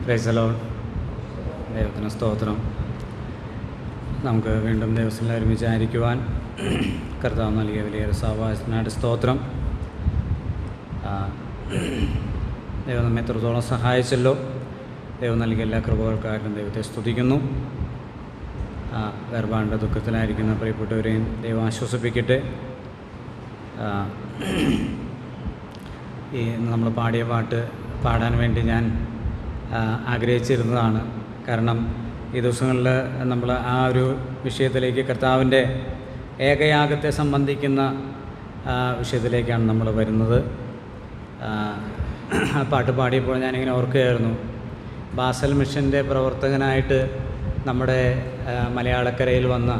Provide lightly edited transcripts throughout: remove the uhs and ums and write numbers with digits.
Praise the Lord. ദൈവത്തിന് സ്തോത്രം. നമുക്ക് വീണ്ടും ദിവസങ്ങളിൽ ഒരുമിച്ചായിരിക്കുവാൻ കർത്താവ് നൽകിയ വലിയൊരു സാവകാശത്തിനായിട്ട് സ്തോത്രം. ദൈവം നമ്മെ എത്രത്തോളം സഹായിച്ചല്ലോ. ദൈവം നൽകിയ എല്ലാ കൃപകൾക്കായിട്ടും ദൈവത്തെ സ്തുതിക്കുന്നു. വേർപാടിൻ്റെ ദുഃഖത്തിലായിരിക്കുന്ന പ്രിയപ്പെട്ടവരെയും ദൈവം ആശ്വസിപ്പിക്കട്ടെ. ഈ നമ്മൾ പാടിയ പാട്ട് പാടാൻ വേണ്ടി ഞാൻ ആഗ്രഹിച്ചിരുന്നതാണ്. കാരണം ഈ ദിവസങ്ങളിൽ നമ്മൾ ആ ഒരു വിഷയത്തിലേക്ക്, കർത്താവിൻ്റെ ഏകയാഗത്തെ സംബന്ധിക്കുന്ന വിഷയത്തിലേക്കാണ് നമ്മൾ വരുന്നത്. ആ പാട്ട് പാടിയപ്പോൾ ഞാനിങ്ങനെ ഓർക്കുകയായിരുന്നു, ബാസൽ മിഷൻ്റെ പ്രവർത്തകനായിട്ട് നമ്മുടെ മലയാളക്കരയിൽ വന്ന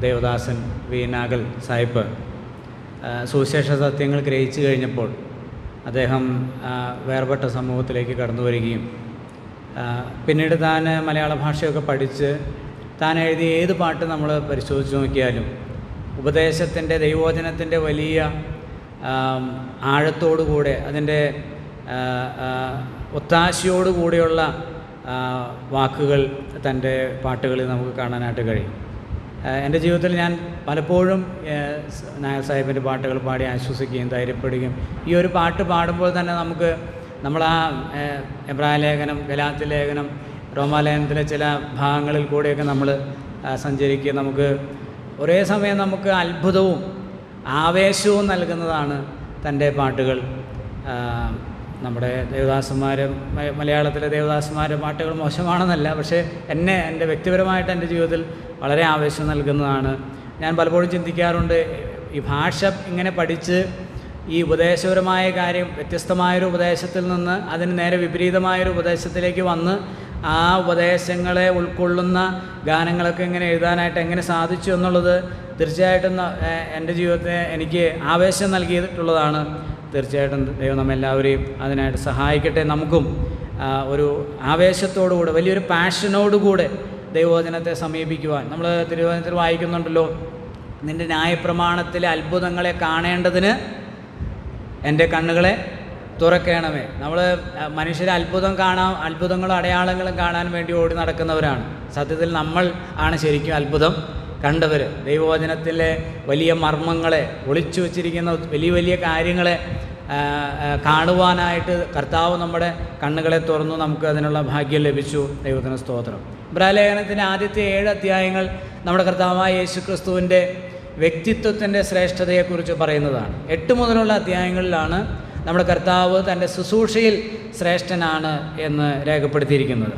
ദേവദാസൻ വീനാഗൽ സാഹിബ് സുവിശേഷ സത്യങ്ങൾ ഗ്രഹിച്ചു കഴിഞ്ഞപ്പോൾ അദ്ദേഹം വേർപെട്ട സമൂഹത്തിലേക്ക് കടന്നു വരികയും പിന്നീട് താൻ മലയാള ഭാഷയൊക്കെ പഠിച്ച് താൻ എഴുതിയ ഏത് പാട്ട് നമ്മൾ പരിശോധിച്ച് നോക്കിയാലും ഉപദേശത്തിൻ്റെ, ദൈവവചനത്തിൻ്റെ വലിയ ആഴത്തോടുകൂടെ, അതിൻ്റെ ഒത്താശയോടുകൂടിയുള്ള വാക്കുകൾ തൻ്റെ പാട്ടുകളിൽ നമുക്ക് കാണാനായിട്ട് കഴിയും. എൻ്റെ ജീവിതത്തിൽ ഞാൻ പലപ്പോഴും നായർ സാഹിബിൻ്റെ പാട്ടുകൾ പാടി ആശ്വസിക്കുകയും ധൈര്യപ്പെടുകയും, ഈ ഒരു പാട്ട് പാടുമ്പോൾ തന്നെ നമുക്ക് ആ എബ്രായ ലേഖനം, ഗലാത്യ ലേഖനം, റോമാലേഖനത്തിലെ ചില ഭാഗങ്ങളിൽ കൂടെയൊക്കെ നമ്മൾ സഞ്ചരിക്കുക. നമുക്ക് ഒരേ സമയം നമുക്ക് അത്ഭുതവും ആവേശവും നൽകുന്നതാണ് തൻ്റെ പാട്ടുകൾ. നമ്മുടെ ദേവദാസന്മാർ, മലയാളത്തിലെ ദേവദാസന്മാരുടെ പാട്ടുകൾ മോശമാണെന്നല്ല, പക്ഷേ എൻ്റെ വ്യക്തിപരമായിട്ട് എൻ്റെ ജീവിതത്തിൽ വളരെ ആവേശം നൽകുന്നതാണ്. ഞാൻ പലപ്പോഴും ചിന്തിക്കാറുണ്ട്, ഈ ഭാഷ ഇങ്ങനെ പഠിച്ച് ഈ ഉപദേശപരമായ കാര്യം, വ്യത്യസ്തമായൊരു ഉപദേശത്തിൽ നിന്ന് അതിന് നേരെ വിപരീതമായൊരു ഉപദേശത്തിലേക്ക് വന്ന് ആ ഉപദേശങ്ങളെ ഉൾക്കൊള്ളുന്ന ഗാനങ്ങളൊക്കെ ഇങ്ങനെ എഴുതാനായിട്ട് എങ്ങനെ സാധിച്ചു എന്നുള്ളത് തീർച്ചയായിട്ടും എൻ്റെ ജീവിതത്തെ എനിക്ക് ആവേശം നൽകിയിട്ടുള്ളതാണ്. തീർച്ചയായിട്ടും ദൈവം നമ്മെല്ലാവരെയും അതിനായിട്ട് സഹായിക്കട്ടെ. നമുക്കും ഒരു ആവേശത്തോടുകൂടെ, വലിയൊരു പാഷനോടുകൂടെ ദൈവവചനത്തെ സമീപിക്കുവാൻ. നമ്മൾ തിരുവചനത്തിൽ വായിക്കുന്നുണ്ടല്ലോ, നിൻ്റെ ന്യായപ്രമാണത്തിലെ അത്ഭുതങ്ങളെ കാണേണ്ടതിന് എൻ്റെ കണ്ണുകളെ തുറക്കണമേ. നമ്മൾ മനുഷ്യരെ അത്ഭുതങ്ങളും അടയാളങ്ങളും കാണാൻ വേണ്ടി ഓടി നടക്കുന്നവരാണ്. സത്യത്തിൽ നമ്മൾ ആണ് ശരിക്കും അത്ഭുതം കണ്ടവർ. ദൈവവചനത്തിലെ വലിയ മർമ്മങ്ങളെ, ഒളിച്ചു വച്ചിരിക്കുന്ന വലിയ വലിയ കാര്യങ്ങളെ കാണുവാനായിട്ട് കർത്താവ് നമ്മുടെ കണ്ണുകളെ തുറന്നു. നമുക്ക് അതിനുള്ള ഭാഗ്യം ലഭിച്ചു. ദൈവത്തിന് സ്തോത്രം. ഇബ്രാഹിലേഖനത്തിൻ്റെ ആദ്യത്തെ 7 അധ്യായങ്ങൾ നമ്മുടെ കർത്താവായ യേശു ക്രിസ്തുവിൻ്റെ വ്യക്തിത്വത്തിൻ്റെ ശ്രേഷ്ഠതയെക്കുറിച്ച് പറയുന്നതാണ്. 8 മുതലുള്ള അധ്യായങ്ങളിലാണ് നമ്മുടെ കർത്താവ് തൻ്റെ ശുശ്രൂഷയിൽ ശ്രേഷ്ഠനാണ് എന്ന് രേഖപ്പെടുത്തിയിരിക്കുന്നത്.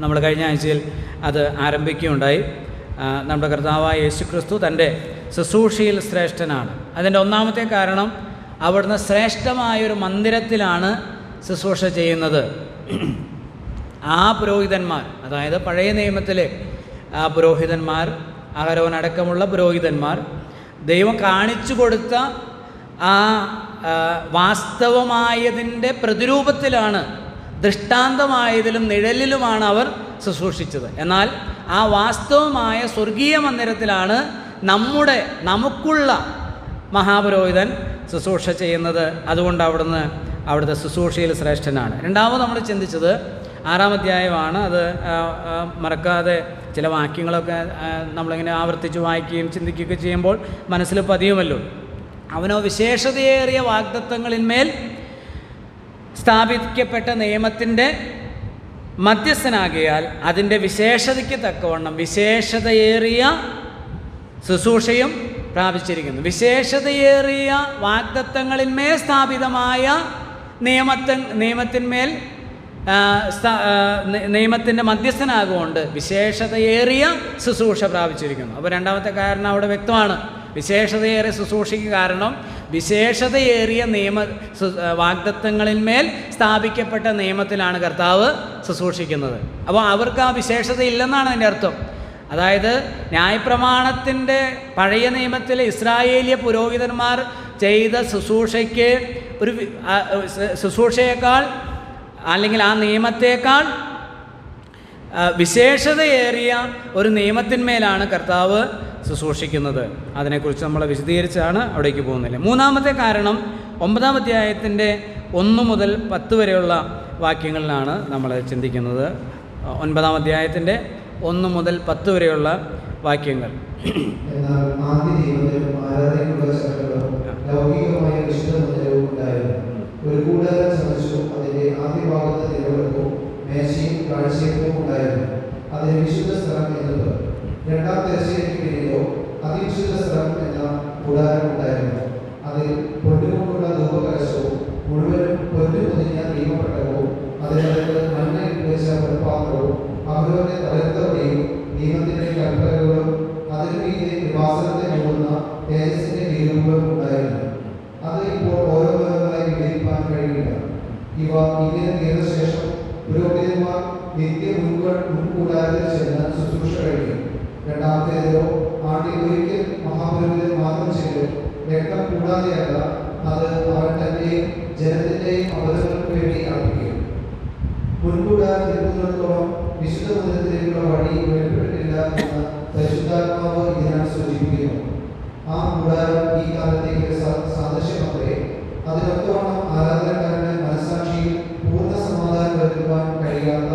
നമ്മൾ കഴിഞ്ഞ ആഴ്ചയിൽ അത് ആരംഭിക്കുകയുണ്ടായി. നമ്മുടെ കർത്താവായ യേശു ക്രിസ്തു തൻ്റെ ശുശ്രൂഷയിൽ ശ്രേഷ്ഠനാണ്. അതിൻ്റെ ഒന്നാമത്തെ കാരണം, അവിടുന്ന് ശ്രേഷ്ഠമായൊരു മന്ദിരത്തിലാണ് ശുശ്രൂഷ ചെയ്യുന്നത്. ആ പുരോഹിതന്മാർ, അതായത് പഴയ നിയമത്തിലെ ആ പുരോഹിതന്മാർ, അഹരോനടക്കമുള്ള പുരോഹിതന്മാർ, ദൈവം കാണിച്ചു കൊടുത്ത ആ വാസ്തവമായതിൻ്റെ പ്രതിരൂപത്തിലാണ്, ദൃഷ്ടാന്തമായതിലും നിഴലിലുമാണ് അവർ ശുശ്രൂഷിച്ചത്. എന്നാൽ ആ വാസ്തവമായ സ്വർഗീയ മന്ദിരത്തിലാണ് നമുക്കുള്ള മഹാപുരോഹിതൻ ശുശ്രൂഷ ചെയ്യുന്നത്. അതുകൊണ്ട് അവിടുത്തെ ശുശ്രൂഷയിൽ ശ്രേഷ്ഠനാണ്. രണ്ടാമത് നമ്മൾ ചിന്തിച്ചത് 6-ാം അധ്യായമാണ്. അത് മറക്കാതെ ചില വാക്യങ്ങളൊക്കെ നമ്മളിങ്ങനെ ആവർത്തിച്ച് വായിക്കുകയും ചിന്തിക്കുകയൊക്കെ ചെയ്യുമ്പോൾ മനസ്സിൽ പതിയുമല്ലോ. അവനോ വിശേഷതയേറിയ വാഗ്ദത്തങ്ങളിന്മേൽ സ്ഥാപിക്കപ്പെട്ട നിയമത്തിൻ്റെ മധ്യസ്ഥനാകിയാൽ അതിൻ്റെ വിശേഷതയ്ക്ക് തക്കവണ്ണം വിശേഷതയേറിയ ശുശ്രൂഷയും പ്രാപിച്ചിരിക്കുന്നു. വിശേഷതയേറിയ വാഗ്ദത്തങ്ങളിന്മേൽ സ്ഥാപിതമായ നിയമത്തിന്മേൽ നിയമത്തിൻ്റെ മധ്യസ്ഥനാകുകൊണ്ട് വിശേഷതയേറിയ ശുശ്രൂഷ പ്രാപിച്ചിരിക്കുന്നു. അപ്പോൾ രണ്ടാമത്തെ കാരണം അവിടെ വ്യക്തമാണ്. വിശേഷതയേറിയ ശുശ്രൂഷയ്ക്ക് കാരണം വിശേഷതയേറിയ വാഗ്ദത്തങ്ങളിന്മേൽ സ്ഥാപിക്കപ്പെട്ട നിയമത്തിലാണ് കർത്താവ് ശുശ്രൂഷിക്കുന്നത്. അപ്പോൾ അവർക്ക് ആ വിശേഷത ഇല്ലെന്നാണ് അതിൻ്റെ അർത്ഥം. അതായത് ന്യായപ്രമാണത്തിൻ്റെ പഴയ നിയമത്തിലെ ഇസ്രായേലിയ പുരോഹിതന്മാർ ചെയ്ത ശുശ്രൂഷയേക്കാൾ അല്ലെങ്കിൽ ആ നിയമത്തേക്കാൾ വിശേഷതയേറിയ ഒരു നിയമത്തിന്മേലാണ് കർത്താവ് ശുശ്രൂഷിക്കുന്നത്. അതിനെക്കുറിച്ച് നമ്മൾ വിശദീകരിച്ചാണ് അവിടേക്ക് പോകുന്നില്ല. മൂന്നാമത്തെ കാരണം 9-ാം അധ്യായത്തിൻ്റെ 1 മുതൽ 10 വരെയുള്ള വാക്യങ്ങളിലാണ് നമ്മൾ ചിന്തിക്കുന്നത്. 9-ാം അധ്യായത്തിൻ്റെ 1 മുതൽ 10 വരെയുള്ള വാക്യങ്ങൾ. എന്നാൽ ആദ്യ നിയമത്തിലും ആരാധനയ്ക്കുള്ള ചട്ടങ്ങളും ലൗകികമായ വിശുദ്ധ മന്ദിരവും ഉണ്ടായിരുന്നു. ഒരു കൂടാരം ചമച്ചു, അതിന്റെ ആദ്യ ഭാഗത്ത് നിലവിളക്കും മേശയും കാഴ്ചയപ്പവും ഉണ്ടായിരുന്നു. അതിന് വിശുദ്ധ സ്ഥലം എന്നത്. രണ്ടാം തിരശ്ശീലയ്ക്ക് കീഴിലോ അതിവിശുദ്ധ സ്ഥലം എന്ന കൂടാരം ഉണ്ടായിരുന്നു. അതിൽ പൊന്നുകൊണ്ടുള്ള ധൂപകലശവും മുഴുവനും പൊന്നു പൊതിഞ്ഞ നിയമപ്പെട്ടകവും അതിനകത്ത് മഞ്ഞ വെച്ച പാത്രവും അവരുടെ തലത്തവടിയും നിയമത്തിന്റെ കൽപ്പനകളും അതിനു മീതെ വിവാസനത്തെ മൂടുന്ന തേജസ്സിന്റെ കിരീടങ്ങളും ഉണ്ടായിരുന്നു. അത് ഇപ്പോൾ ഓരോന്നായി വിവരിക്കാൻ കഴിയില്ല. ഇവ ഇങ്ങനെ തീർന്ന ശേഷം പുരോഹിതന്മാർ നിത്യ മുൻകൂടാരത്തിൽ ചെന്ന് ശുശ്രൂഷ കഴിക്കും. രണ്ടാമത്തേതോ ആണ്ടിൽ ഒരിക്കൽ മഹാപുരോഹിതൻ മാത്രം ചെയ്തു, രക്തം കൂടാതെയല്ല, അത് അവൻ തന്റെയും ജനത്തിന്റെയും അബദ്ധങ്ങൾക്ക് വേണ്ടി അർപ്പിക്കും. മുൻകൂടാരം നിൽക്കുന്നിടത്തോളം വിശുദ്ധ മന്ദിരത്തിലേക്കുള്ള വഴി വെളിപ്പെട്ടിട്ടില്ല എന്ന് പരിശുദ്ധാത്മാവ് ഇതിനാൽ സൂചിപ്പിക്കുന്നു. ആ കൂടാരം ഈ കാലത്തേക്ക് സാദൃശ്യമത്രേ. അതിനൊത്തവണ്ണം ആരാധനക്കാരന് മനസ്സാക്ഷിയിൽ പൂർണ്ണ സമാധാനം വരുത്തുവാൻ കഴിയാത്ത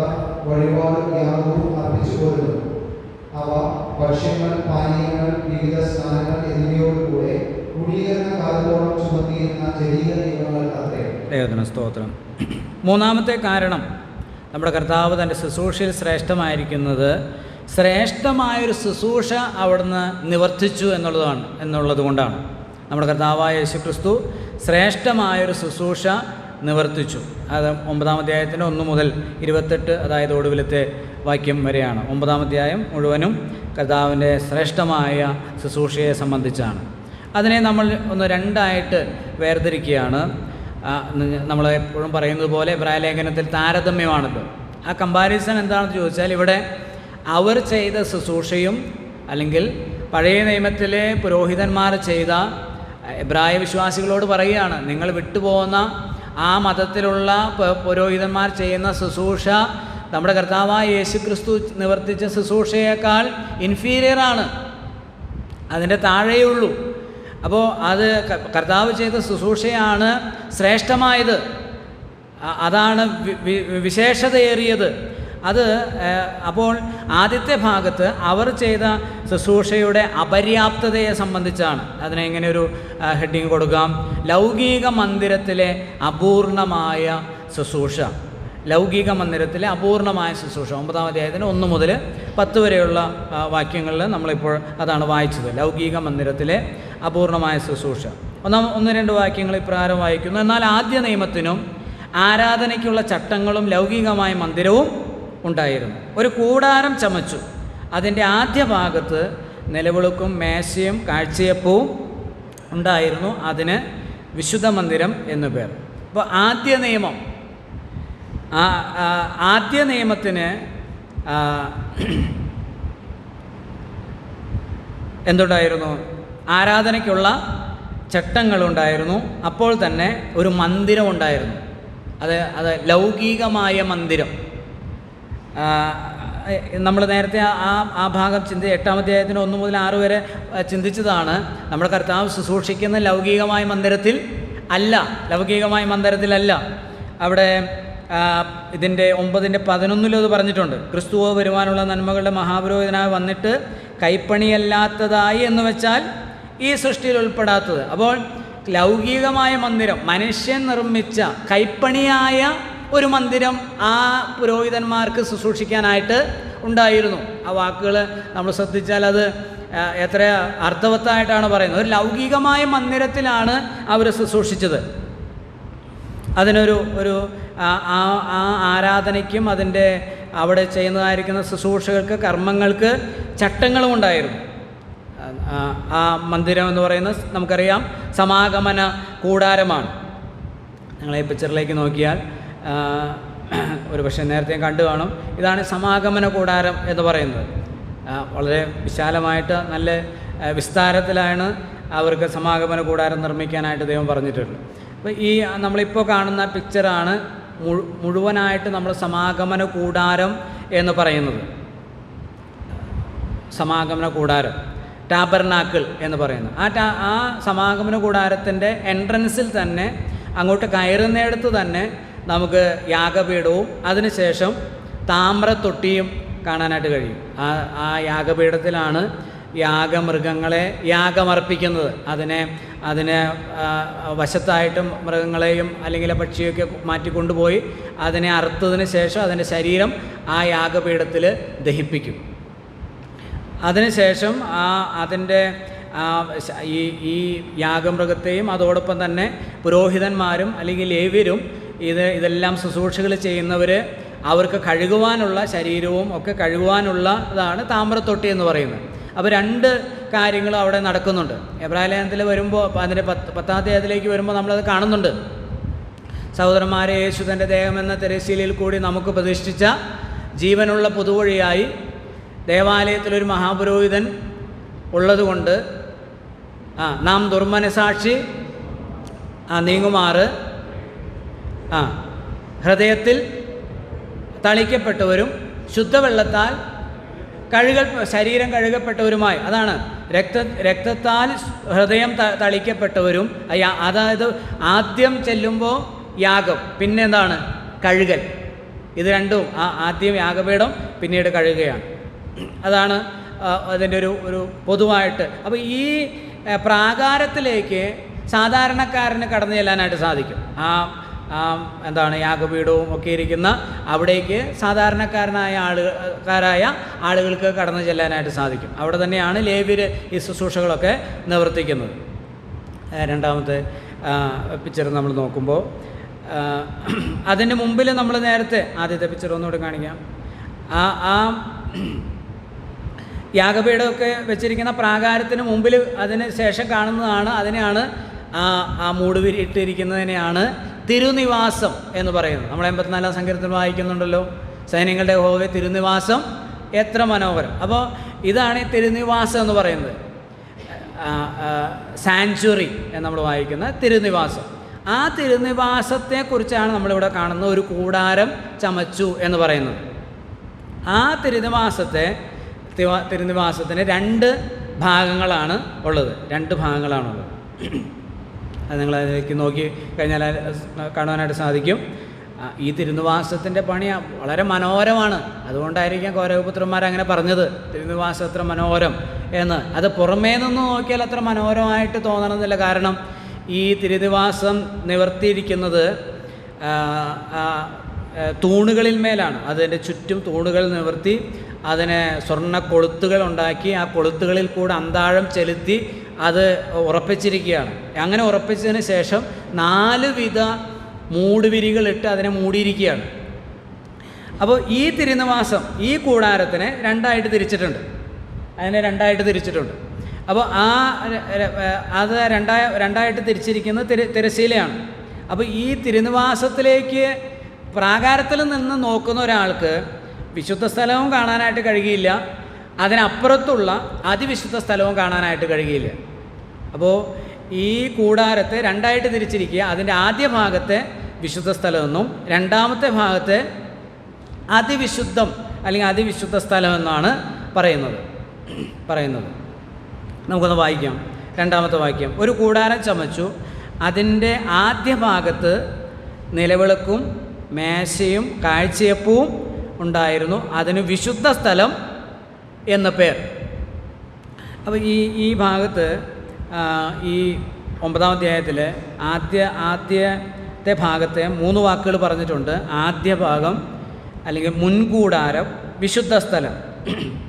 വഴിപാട് യാതൊരു അർപ്പിച്ചു പോരുന്നു. അവ ഭക്ഷ്യങ്ങൾ, പാനീയങ്ങൾ, വിവിധ സ്നാനങ്ങൾ എന്നിവയോടുകൂടെ കുടീകരണ കാലത്തോളം ചുമത്തിയിരുന്ന ജലീയ നിയമങ്ങൾ അത്രേ. ദൈവത്തിന് സ്തോത്രം. 3-ാമത്തെ കാരണം നമ്മുടെ കർത്താവ് തൻ്റെ ശുശ്രൂഷയിൽ ശ്രേഷ്ഠമായിരിക്കുന്നത് ശ്രേഷ്ഠമായൊരു ശുശ്രൂഷ അവിടുന്ന് നിവർത്തിച്ചു എന്നുള്ളത് കൊണ്ടാണ്. നമ്മുടെ കർത്താവായ യേശുക്രിസ്തു ശ്രേഷ്ഠമായൊരു ശുശ്രൂഷ നിവർത്തിച്ചു. അത് 9-ാം അധ്യായത്തിൻ്റെ 1 മുതൽ 28, അതായത് ഒടുവിലത്തെ വാക്യം വരെയാണ്. 9-ാം അധ്യായം മുഴുവനും കർത്താവിൻ്റെ ശ്രേഷ്ഠമായ ശുശ്രൂഷയെ സംബന്ധിച്ചാണ്. അതിനെ നമ്മൾ ഒന്ന് രണ്ടായിട്ട് വേർതിരിക്കുകയാണ്. നമ്മളെപ്പോഴും പറയുന്നത് പോലെ ഇബ്രായ ലേഖനത്തിൽ താരതമ്യമാണല്ലോ. ആ കമ്പാരിസൺ എന്താണെന്ന് ചോദിച്ചാൽ, ഇവിടെ അവർ ചെയ്ത ശുശ്രൂഷയും അല്ലെങ്കിൽ പഴയ നിയമത്തിലെ പുരോഹിതന്മാർ ചെയ്ത, എബ്രായ വിശ്വാസികളോട് പറയുകയാണ്, നിങ്ങൾ വിട്ടുപോകുന്ന ആ മതത്തിലുള്ള പുരോഹിതന്മാർ ചെയ്യുന്ന ശുശ്രൂഷ നമ്മുടെ കർത്താവായ യേശുക്രിസ്തു നിവർത്തിച്ച ശുശ്രൂഷയേക്കാൾ ഇൻഫീരിയറാണ്, അതിൻ്റെ താഴെയുള്ളൂ. അപ്പോൾ അത് കർത്താവ് ചെയ്ത ശുശ്രൂഷയാണ് ശ്രേഷ്ഠമായത്, അതാണ് വിശേഷതയേറിയത്. അത് അപ്പോൾ ആദ്യത്തെ ഭാഗത്ത് അവർ ചെയ്ത ശുശ്രൂഷയുടെ അപര്യാപ്തതയെ സംബന്ധിച്ചാണ്. അതിനെ ഇങ്ങനെ ഒരു ഹെഡിങ് കൊടുക്കാം: ലൗകിക മന്ദിരത്തിലെ അപൂർണമായ ശുശ്രൂഷ. ലൗകിക മന്ദിരത്തിലെ അപൂർണമായ ശുശ്രൂഷ 9-ാം അധ്യായത്തിന് 1 മുതൽ 10 വരെയുള്ള വാക്യങ്ങളിൽ നമ്മളിപ്പോൾ അതാണ് വായിച്ചത്. ലൗകിക മന്ദിരത്തിലെ അപൂർണമായ ശുശ്രൂഷ. 1-2 വാക്യങ്ങൾ ഇപ്രകാരം വായിക്കുന്നു: എന്നാൽ ആദ്യ നിയമത്തിനും ആരാധനയ്ക്കുള്ള ചട്ടങ്ങളും ലൗകികമായ മന്ദിരവും ഉണ്ടായിരുന്നു. ഒരു കൂടാരം ചമച്ചു, അതിൻ്റെ ആദ്യ ഭാഗത്ത് നിലവിളക്കും മേശയും കാഴ്ചയപ്പവും ഉണ്ടായിരുന്നു. അതിന് വിശുദ്ധ മന്ദിരം എന്നു പേർ. അപ്പോൾ ആദ്യ നിയമത്തിന് എന്തുണ്ടായിരുന്നു? ആരാധനയ്ക്കുള്ള ചട്ടങ്ങളുണ്ടായിരുന്നു. അപ്പോൾ തന്നെ ഒരു മന്ദിരം ഉണ്ടായിരുന്നു. അത് ലൗകികമായ മന്ദിരം. നമ്മൾ നേരത്തെ ആ ഭാഗം 8-ാം അധ്യായത്തിന് 1 മുതൽ 6 വരെ ചിന്തിച്ചതാണ്. നമ്മുടെ കർത്താവ് ശുശ്രൂഷിക്കുന്ന ലൗകികമായ മന്ദിരത്തിലല്ല. അവിടെ ഇതിൻ്റെ 9-11 അത് പറഞ്ഞിട്ടുണ്ട്. ക്രിസ്തുവോ വരുവാനുള്ള നന്മകളുടെ മഹാപുരോഹിതനായി വന്നിട്ട് കൈപ്പണിയല്ലാത്തതായി എന്ന് വെച്ചാൽ ഈ സൃഷ്ടിയിൽ ഉൾപ്പെടാത്തത്. അപ്പോൾ ലൗകികമായ മന്ദിരം, മനുഷ്യൻ നിർമ്മിച്ച കൈപ്പണിയായ ഒരു മന്ദിരം ആ പുരോഹിതന്മാർക്ക് ശുശ്രൂഷിക്കാനായിട്ട് ഉണ്ടായിരുന്നു. ആ വാക്കുകൾ നമ്മൾ ശ്രദ്ധിച്ചാൽ അത് എത്ര അർത്ഥവത്തായിട്ടാണ് പറയുന്നത്. ഒരു ലൗകികമായ മന്ദിരത്തിലാണ് അവർ ശുശ്രൂഷിച്ചത്. അതിനൊരു ആരാധനയ്ക്കും അതിൻ്റെ അവിടെ ചെയ്യുന്നതായിരിക്കുന്ന ശുശ്രൂഷകൾക്ക്, കർമ്മങ്ങൾക്ക് ചട്ടങ്ങളും ഉണ്ടായിരുന്നു. ആ മന്ദിരം എന്ന് പറയുന്നത് നമുക്കറിയാം സമാഗമന കൂടാരമാണ്. നിങ്ങൾ ഈ പിക്ചറിലേക്ക് നോക്കിയാൽ ഒരു പക്ഷേ നേരത്തെ കണ്ടു കാണും. ഇതാണ് സമാഗമന കൂടാരം എന്ന് പറയുന്നത്. വളരെ വിശാലമായിട്ട് നല്ല വിസ്താരത്തിലാണ് അവർക്ക് സമാഗമന കൂടാരം നിർമ്മിക്കാനായിട്ട് ദൈവം പറഞ്ഞിട്ടുള്ളത്. അപ്പോൾ ഈ നമ്മളിപ്പോൾ കാണുന്ന പിക്ചറാണ് മുഴുവനായിട്ട് നമ്മൾ സമാഗമന കൂടാരം എന്ന് പറയുന്നത്. സമാഗമന കൂടാരം, ടാബർനാക്കിൾ എന്ന് പറയുന്നത്. ആ സമാഗമന കൂടാരത്തിൻ്റെ എൻട്രൻസിൽ തന്നെ അങ്ങോട്ട് കയറുന്നിടത്ത് തന്നെ നമുക്ക് യാഗപീഠവും അതിനുശേഷം താമ്രത്തൊട്ടിയും കാണാനായിട്ട് കഴിയും. ആ യാഗപീഠത്തിലാണ് യാഗമൃഗങ്ങളെ യാഗമർപ്പിക്കുന്നത്. അതിനെ വശത്തായിട്ട് മൃഗങ്ങളെയും അല്ലെങ്കിൽ പക്ഷിയൊക്കെ മാറ്റിക്കൊണ്ടുപോയി അതിനെ അറുത്തതിന് ശേഷം അതിൻ്റെ ശരീരം ആ യാഗപീഠത്തിൽ ദഹിപ്പിക്കും. അതിനുശേഷം അതിൻ്റെ ഈ യാഗമൃഗത്തെയും അതോടൊപ്പം തന്നെ പുരോഹിതന്മാരും അല്ലെങ്കിൽ ലേവ്യരും ഇതെല്ലാം ശുശ്രൂഷകൾ ചെയ്യുന്നവർ അവർക്ക് കഴുകുവാനുള്ള ശരീരവും ഒക്കെ കഴുകുവാനുള്ള ഇതാണ് താമ്രത്തൊട്ടി എന്ന് പറയുന്നത്. അപ്പോൾ 2 കാര്യങ്ങളും അവിടെ നടക്കുന്നുണ്ട്. എബ്രായ ലേഖനത്തിൽ വരുമ്പോൾ അതിൻ്റെ 10ാം അധ്യായത്തിലേക്ക് വരുമ്പോൾ നമ്മളത് കാണുന്നുണ്ട്. സഹോദരന്മാരെ, യേശു തൻ്റെ ദേഹമെന്ന തിരശ്ശീലയിൽ കൂടി നമുക്ക് പ്രതിഷ്ഠിച്ച ജീവനുള്ള പുതുവഴിയായി ദേവാലയത്തിലൊരു മഹാപുരോഹിതൻ ഉള്ളതുകൊണ്ട് നാം ദുർമനസാക്ഷി നീങ്ങുമാറ് ഹൃദയത്തിൽ തളിക്കപ്പെട്ടവരും ശുദ്ധവെള്ളത്താൽ ശരീരം കഴുകപ്പെട്ടവരുമായി, അതാണ് രക്തത്താൽ ഹൃദയം തളിക്കപ്പെട്ടവരും. അതായത് ആദ്യം ചെല്ലുമ്പോൾ യാഗം, പിന്നെ എന്താണ് കഴുകൽ. ഇത് രണ്ടും ആദ്യം യാഗപീഠം, പിന്നീട് കഴുകുകയാണ്. അതാണ് അതിൻ്റെ ഒരു പൊതുവായിട്ട്. അപ്പോൾ ഈ പ്രാകാരത്തിലേക്ക് സാധാരണക്കാരന് കടന്നു ചെല്ലാനായിട്ട് സാധിക്കും. എന്താണ് യാഗപീഠവും ഒക്കെ ഇരിക്കുന്ന അവിടേക്ക് സാധാരണക്കാരായ ആളുകൾക്ക് കടന്നു ചെല്ലാനായിട്ട് സാധിക്കും. അവിടെ തന്നെയാണ് ലേവ്യർ ഈ ശുശ്രൂഷകളൊക്കെ നിവർത്തിക്കുന്നത്. രണ്ടാമത്തെ പിക്ചർ നമ്മൾ നോക്കുമ്പോൾ അതിന് മുമ്പിൽ നമ്മൾ നേരത്തെ ആദ്യത്തെ പിക്ചർ ഒന്നുകൂടെ കാണിക്കാം. ആ യാഗപീഠമൊക്കെ വെച്ചിരിക്കുന്ന പ്രാകാരത്തിന് മുമ്പിൽ അതിന് ശേഷം കാണുന്നതാണ്, അതിനെയാണ് ആ മൂടുവിരിട്ടിരിക്കുന്നതിനെയാണ് തിരുനിവാസം എന്ന് പറയുന്നത്. നമ്മൾ 84-ാം സങ്കീർത്തനം വായിക്കുന്നുണ്ടല്ലോ, സൈന്യങ്ങളുടെ യഹോവേ തിരുനിവാസം എത്ര മനോഹരം. അപ്പോൾ ഇതാണ് ഈ തിരുനിവാസം എന്ന് പറയുന്നത്. സാങ്ച്വറി എന്ന് നമ്മൾ വായിക്കുന്ന തിരുനിവാസം. ആ തിരുനിവാസത്തെക്കുറിച്ചാണ് നമ്മളിവിടെ കാണുന്ന ഒരു കൂടാരം ചമച്ചു എന്ന് പറയുന്നത്. ആ തിരുനിവാസത്തിന് 2 ഭാഗങ്ങളാണ് ഉള്ളത്. അത് നിങ്ങൾ അതിലേക്ക് നോക്കി കഴിഞ്ഞാൽ കാണുവാനായിട്ട് സാധിക്കും. ഈ തിരുനിവാസത്തിൻ്റെ പണി വളരെ മനോഹരമാണ്. അതുകൊണ്ടായിരിക്കാം കൗരവപുത്രന്മാർ അങ്ങനെ പറഞ്ഞത്, തിരുനിവാസം എത്ര മനോഹരം എന്ന്. അത് പുറമേ നിന്ന് നോക്കിയാൽ അത്ര മനോഹരമായിട്ട് തോന്നണമെന്നില്ല. കാരണം ഈ തിരുനിവാസം നിവർത്തിയിരിക്കുന്നത് തൂണുകളിൽ മേലാണ്. അതിൻ്റെ ചുറ്റും തൂണുകൾ നിവർത്തി അതിനെ സ്വർണ്ണ കൊളുത്തുകൾ ഉണ്ടാക്കി ആ കൊളുത്തുകളിൽ കൂടെ അന്താഴം ചെലുത്തി അത് ഉറപ്പിച്ചിരിക്കുകയാണ്. അങ്ങനെ ഉറപ്പിച്ചതിന് ശേഷം 4 വിധ മൂടുവിരികളിട്ട് അതിനെ മൂടിയിരിക്കുകയാണ്. അപ്പോൾ ഈ തിരുനിവാസം ഈ കൂടാരത്തിനെ 2ആയിട്ട് തിരിച്ചിട്ടുണ്ട്. അപ്പോൾ അത് രണ്ടായിട്ട് തിരിച്ചിരിക്കുന്നത് തിരശ്ശീലയാണ്. അപ്പോൾ ഈ തിരുനിവാസത്തിലേക്ക് പ്രാകാരത്തിൽ നിന്ന് നോക്കുന്ന ഒരാൾക്ക് വിശുദ്ധ സ്ഥലവും കാണാനായിട്ട് കഴിയുകയില്ല, അതിനപ്പുറത്തുള്ള അതിവിശുദ്ധ സ്ഥലവും കാണാനായിട്ട് കഴിയുകയില്ല. അപ്പോൾ ഈ കൂടാരത്തെ 2ആയിട്ട് തിരിച്ചിരിക്കുക. അതിൻ്റെ ആദ്യ ഭാഗത്തെ വിശുദ്ധ സ്ഥലമെന്നും രണ്ടാമത്തെ ഭാഗത്തെ അതിവിശുദ്ധം അല്ലെങ്കിൽ അതിവിശുദ്ധ സ്ഥലമെന്നാണ് പറയുന്നത്. നമുക്കൊന്ന് വായിക്കാം. 2ാമത്തെ വാക്യം. ഒരു കൂടാരം ചമച്ചു, അതിൻ്റെ ആദ്യ ഭാഗത്ത് നിലവിളക്കും മേശയും കാഴ്ചയപ്പവും ഉണ്ടായിരുന്നു, അതിന് വിശുദ്ധ സ്ഥലം എന്ന പേർ. അപ്പോൾ ഈ ഭാഗത്ത് ഈ 9-ാം അധ്യായത്തിൽ ആദ്യത്തെ ഭാഗത്തെ 3 വാക്കുകൾ പറഞ്ഞിട്ടുണ്ട്. ആദ്യ ഭാഗം അല്ലെങ്കിൽ മുൻകൂടാരം, വിശുദ്ധ സ്ഥലം.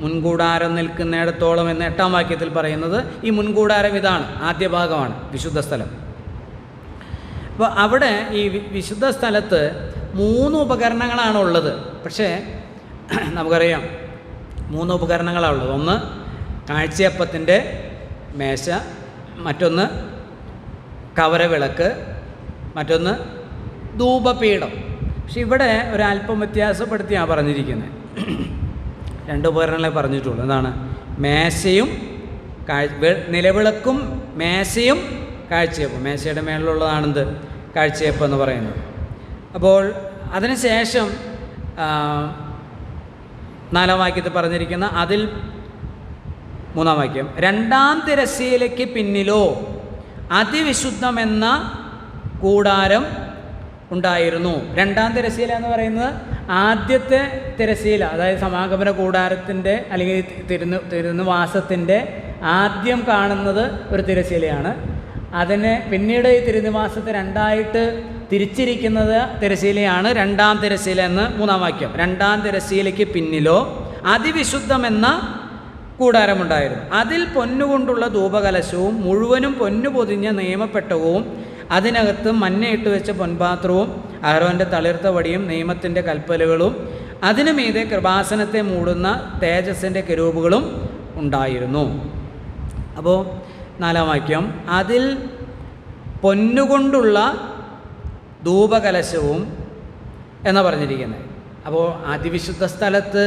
മുൻകൂടാരം നിൽക്കുന്നിടത്തോളം എന്ന് 8-ാം വാക്യത്തിൽ പറയുന്നത് ഈ മുൻകൂടാരം ഇതാണ്, ആദ്യ ഭാഗമാണ് വിശുദ്ധ സ്ഥലം. അപ്പോൾ അവിടെ ഈ വിശുദ്ധ സ്ഥലത്ത് 3 ഉപകരണങ്ങളാണ് ഉള്ളത്. പക്ഷേ നമുക്കറിയാം 3 ഉപകരണങ്ങളാണ് ഉള്ളത്. ഒന്ന് കാഴ്ചയപ്പത്തിൻ്റെ മേശ, മറ്റൊന്ന് കവരവിളക്ക്, മറ്റൊന്ന് ധൂപപീഠം. പക്ഷെ ഇവിടെ ഒരല്പം വ്യത്യാസപ്പെടുത്തിയാണ് പറഞ്ഞിരിക്കുന്നത്. 2 ഉപകരണങ്ങളെ പറഞ്ഞിട്ടുള്ളൂ. എന്താണ്? മേശയും നിലവിളക്കും മേശയും കാഴ്ചയപ്പം. മേശയുടെ മേളിലുള്ളതാണെന്ത്? കാഴ്ചയപ്പം എന്ന് പറയുന്നത്. അപ്പോൾ അതിനുശേഷം 4-ാം വാക്യത്തിൽ പറഞ്ഞിരിക്കുന്ന അതിൽ 3-ാം വാക്യം, 2-ാം തിരശ്ശീലയ്ക്ക് പിന്നിലോ അതിവിശുദ്ധമെന്ന കൂടാരം ഉണ്ടായിരുന്നു. രണ്ടാം തിരശ്ശീല എന്ന് പറയുന്നത് ആദ്യത്തെ തിരശ്ശീല, അതായത് സമാഗമന കൂടാരത്തിൻ്റെ അല്ലെങ്കിൽ തിരുനിവാസത്തിൻ്റെ ആദ്യം കാണുന്നത് ഒരു തിരശ്ശീലയാണ്. അതിന് പിന്നീട് ഈ തിരുനിവാസത്തെ രണ്ടായിട്ട് തിരിച്ചിരിക്കുന്നത് തിരശ്ശീലയാണ് രണ്ടാം തിരശ്ശീല എന്ന് 3-ാം വാക്യം. രണ്ടാം തിരശ്ശീലയ്ക്ക് പിന്നിലോ അതിവിശുദ്ധമെന്ന കൂടാരമുണ്ടായിരുന്നു. അതിൽ പൊന്നുകൊണ്ടുള്ള ധൂപകലശവും മുഴുവനും പൊന്നു പൊതിഞ്ഞ നിയമപ്പെട്ടകവും അതിനകത്ത് മഞ്ഞയിട്ട് വെച്ച പൊൻപാത്രവും അഹരോൻ്റെ തളിർത്ത വടിയും നിയമത്തിൻ്റെ കൽപ്പലകളും അതിനു മീതെ കൃപാസനത്തെ മൂടുന്ന തേജസ്സിൻ്റെ കെരൂബുകളും ഉണ്ടായിരുന്നു. അപ്പോൾ 4-ാം വാക്യം, അതിൽ പൊന്നുകൊണ്ടുള്ള ധൂപകലശവും എന്നാണ് പറഞ്ഞിരിക്കുന്നത്. അപ്പോൾ അതിവിശുദ്ധ സ്ഥലത്ത്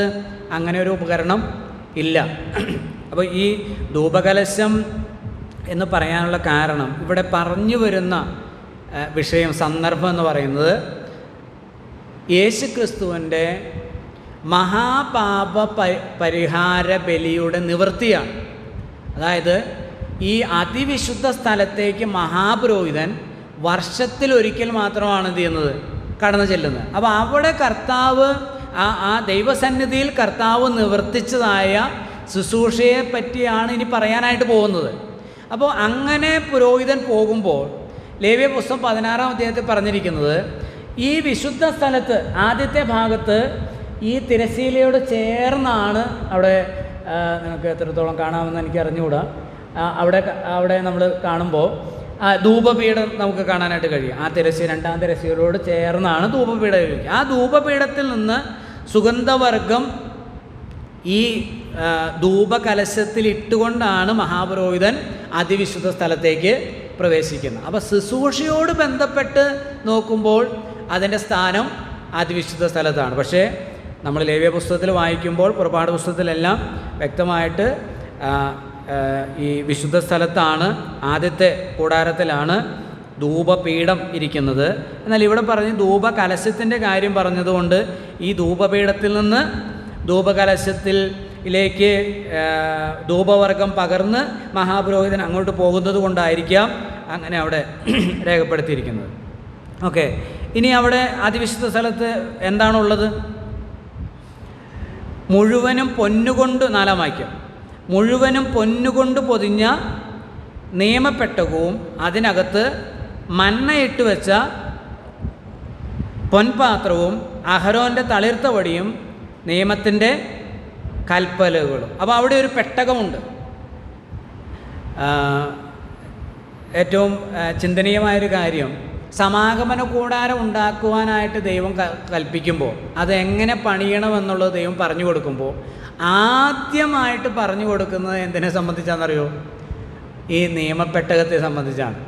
അങ്ങനെ ഒരു ഉപകരണം ഇല്ല. അപ്പോൾ ഈ ധൂപകലശം എന്ന് പറയാനുള്ള കാരണം, ഇവിടെ പറഞ്ഞു വരുന്ന വിഷയം, സന്ദർഭം എന്ന് പറയുന്നത് യേശുക്രിസ്തുവിൻ്റെ മഹാപാപ പരിഹാര ബലിയുടെ നിവൃത്തിയാണ്. അതായത് ഈ അതിവിശുദ്ധ സ്ഥലത്തേക്ക് മഹാപുരോഹിതൻ വർഷത്തിലൊരിക്കൽ മാത്രമാണ് എന്ത് ചെയ്യുന്നത്, കടന്നു ചെല്ലുന്നത്. അപ്പോൾ അവിടെ കർത്താവ് ആ ദൈവസന്നിധിയിൽ കർത്താവ് നിവർത്തിച്ചതായ ശുശ്രൂഷയെ പറ്റിയാണ് ഇനി പറയാനായിട്ട് പോകുന്നത്. അപ്പോൾ അങ്ങനെ പുരോഹിതൻ പോകുമ്പോൾ ലേവ്യ പുസ്തകം 16-ാം അധ്യായത്തിൽ പറഞ്ഞിരിക്കുന്നത്, ഈ വിശുദ്ധ സ്ഥലത്ത് ആദ്യത്തെ ഭാഗത്ത് ഈ തിരശ്ശീലയോട് ചേർന്നാണ്, അവിടെ നിങ്ങൾക്ക് എത്രത്തോളം കാണാമെന്ന് എനിക്ക് അറിഞ്ഞുകൂടാ, അവിടെ നമ്മൾ കാണുമ്പോൾ ധൂപപീഠം നമുക്ക് കാണാനായിട്ട് കഴിയും. ആ രണ്ടാം തിരശ്ശീലയോട് ചേർന്നാണ് ധൂപപീഠം കഴിയുക. ആ ധൂപപീഠത്തിൽ നിന്ന് സുഗന്ധവർഗം ഈ ധൂപകലശത്തിൽ ഇട്ടുകൊണ്ടാണ് മഹാപുരോഹിതൻ അതിവിശുദ്ധ സ്ഥലത്തേക്ക് പ്രവേശിക്കുന്നത്. അപ്പോൾ ശുശ്രൂഷയോട് ബന്ധപ്പെട്ട് നോക്കുമ്പോൾ അതിൻ്റെ സ്ഥാനം അതിവിശുദ്ധ സ്ഥലത്താണ്. പക്ഷേ നമ്മൾ ലേവ്യ പുസ്തകത്തിൽ വായിക്കുമ്പോൾ, പുറപ്പാട് പുസ്തകത്തിലെല്ലാം വ്യക്തമായിട്ട് ഈ വിശുദ്ധ സ്ഥലത്താണ്, ആദ്യത്തെ കൂടാരത്തിലാണ് ധൂപപീഠം ഇരിക്കുന്നത്. എന്നാൽ ഇവിടെ പറഞ്ഞ് ധൂപകലശത്തിൻ്റെ കാര്യം പറഞ്ഞതുകൊണ്ട് ഈ ധൂപപീഠത്തിൽ നിന്ന് ധൂപകലശത്തിലേക്ക് ധൂപവർഗം പകർന്ന് മഹാപുരോഹിതൻ അങ്ങോട്ട് പോകുന്നത് കൊണ്ടായിരിക്കാം അങ്ങനെ അവിടെ രേഖപ്പെടുത്തിയിരിക്കുന്നത്. ഓക്കെ, ഇനി അവിടെ അതിവിശുദ്ധ സ്ഥലത്ത് എന്താണുള്ളത്? മുഴുവനും പൊന്നുകൊണ്ട്, 4-ാം വാക്യം, മുഴുവനും പൊന്നുകൊണ്ട് പൊതിഞ്ഞ നിയമപ്പെട്ടകവും അതിനകത്ത് മന്നയിട്ട് വെച്ച പൊൻപാത്രവും അഹരോൻ്റെ തളിർത്ത വടിയും നിയമത്തിൻ്റെ കൽപ്പലകളും. അപ്പോൾ അവിടെ ഒരു പെട്ടകമുണ്ട്. ഏറ്റവും ചിന്തനീയമായൊരു കാര്യം, സമാഗമന കൂടാരം ഉണ്ടാക്കുവാനായിട്ട് ദൈവം കൽപ്പിക്കുമ്പോൾ അതെങ്ങനെ പണിയണമെന്നുള്ളത് ദൈവം പറഞ്ഞു കൊടുക്കുമ്പോൾ ആദ്യമായിട്ട് പറഞ്ഞു കൊടുക്കുന്നത് എന്തിനെ സംബന്ധിച്ചാണെന്നറിയോ? ഈ നിയമപ്പെട്ടകത്തെ സംബന്ധിച്ചാണ്.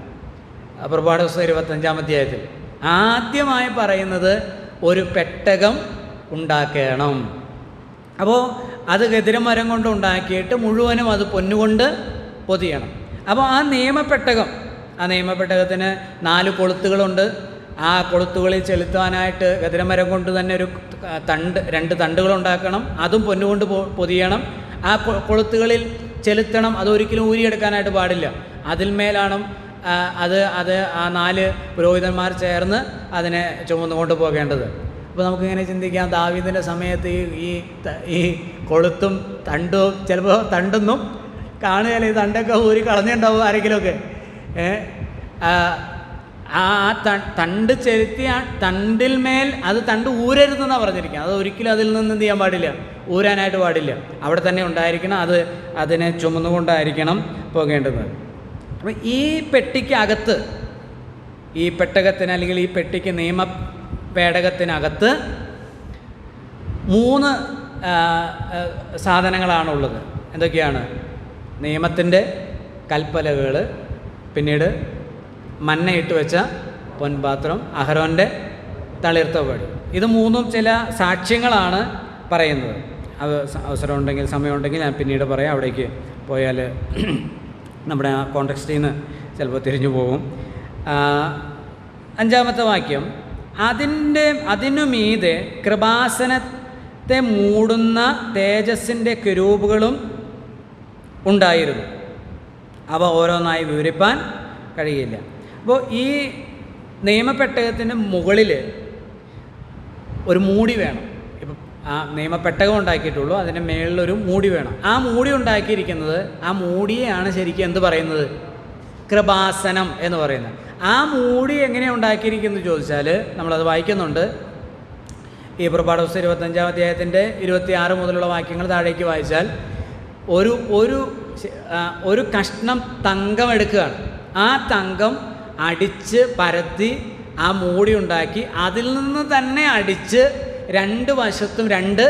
പുറപ്പാട് പുസ്തകം 25-ാം അധ്യായത്തിൽ ആദ്യമായി പറയുന്നത് ഒരു പെട്ടകം ഉണ്ടാക്കണം. അപ്പോൾ അത് ഗതിരമരം കൊണ്ട് ഉണ്ടാക്കിയിട്ട് മുഴുവനും അത് പൊന്നുകൊണ്ട് പൊതിയണം. അപ്പോൾ ആ നിയമപ്പെട്ടകത്തിന് 4 കൊളുത്തുകളുണ്ട്. ആ കൊളുത്തുകളിൽ ചെലുത്താനായിട്ട് ഗതിരമരം കൊണ്ട് തന്നെ ഒരു 2 തണ്ടുകൾ ഉണ്ടാക്കണം. അതും പൊന്നുകൊണ്ട് പൊതിയണം. ആ കൊളുത്തുകളിൽ ചെലുത്തണം. അതൊരിക്കലും ഊരിയെടുക്കാനായിട്ട് പാടില്ല. അതിന്മേലാണ് അത് ആ 4 പുരോഹിതന്മാർ ചേർന്ന് അതിനെ ചുമന്നുകൊണ്ട് പോകേണ്ടത്. അപ്പോൾ നമുക്കിങ്ങനെ ചിന്തിക്കാം, ദാവീദിൻ്റെ സമയത്ത് ഈ കൊളുത്തും തണ്ടും ചിലപ്പോൾ തണ്ടൊന്നും കാണുകയല്ല, ഈ തണ്ടൊക്കെ ഊരി കളഞ്ഞിട്ടുണ്ടാവും ആരെങ്കിലുമൊക്കെ. ആ തണ്ട് ചെലുത്തി ആ തണ്ടിൽ മേൽ അത് തണ്ട് ഊരരുതെന്നാണ് പറഞ്ഞിരിക്കുന്നത്. അത് ഒരിക്കലും അതിൽ നിന്ന് എന്ത് ചെയ്യാൻ പാടില്ല, ഊരാനായിട്ട് പാടില്ല. അവിടെ തന്നെ ഉണ്ടായിരിക്കണം. അതിനെ ചുമന്നുകൊണ്ടായിരിക്കണം പോകേണ്ടത്. അപ്പോൾ ഈ പെട്ടിക്കകത്ത്, ഈ പെട്ടകത്തിന് അല്ലെങ്കിൽ ഈ പെട്ടിക്ക് നിയമപേടകത്തിനകത്ത് 3 സാധനങ്ങളാണുള്ളത്. എന്തൊക്കെയാണ്? നിയമത്തിൻ്റെ കൽപ്പലകൾ, പിന്നീട് മന്നയിട്ട് വെച്ച പൊൻപാത്രം, അഹരോൻ്റെ തളിർത്ത വടി. ഇത് 3ഉം ചില സാക്ഷ്യങ്ങളാണ് പറയുന്നത്. അവസരമുണ്ടെങ്കിൽ, സമയമുണ്ടെങ്കിൽ ഞാൻ പിന്നീട് പറയാം. അവിടേക്ക് പോയാൽ നമ്മുടെ ആ കോണ്ടെക്സ്റ്റിൽ നിന്ന് ചിലപ്പോൾ തിരിഞ്ഞു പോകും. 5-ാമത്തെ വാക്യം, അതിനു മീതെ കൃപാസനത്തെ മൂടുന്ന തേജസ്സിൻ്റെ കെരൂബുകളും ഉണ്ടായിരുന്നു. അവ ഓരോന്നായി വിവരിപ്പാൻ കഴിയില്ല. അപ്പോൾ ഈ നിയമപ്പെട്ടകത്തിൻ്റെ മുകളിൽ ഒരു മൂടി വേണം. ഇപ്പം ആ നിയമപ്പെട്ടകം ഉണ്ടാക്കിയിട്ടുള്ളൂ, അതിൻ്റെ മേളിലൊരു മൂടി വേണം. ആ മൂടി ഉണ്ടാക്കിയിരിക്കുന്നത്, ആ മൂടിയെയാണ് ശരിക്കും എന്ത് പറയുന്നത്, കൃപാസനം എന്ന് പറയുന്നത്. ആ മൂടി എങ്ങനെയാണ് ഉണ്ടാക്കിയിരിക്കുന്നത് ചോദിച്ചാൽ നമ്മളത് വായിക്കുന്നുണ്ട്. ഈ പുറപ്പാട് പുസ്തകം 25-ാം അധ്യായത്തിൻ്റെ 26 മുതലുള്ള വാക്യങ്ങൾ താഴേക്ക് വായിച്ചാൽ ഒരു കഷ്ണം തങ്കം എടുക്കുകയാണ്. ആ തങ്കം അടിച്ച് പരത്തി ആ മൂടി ഉണ്ടാക്കി അതിൽ നിന്ന് തന്നെ അടിച്ച് 2 വശത്തും 2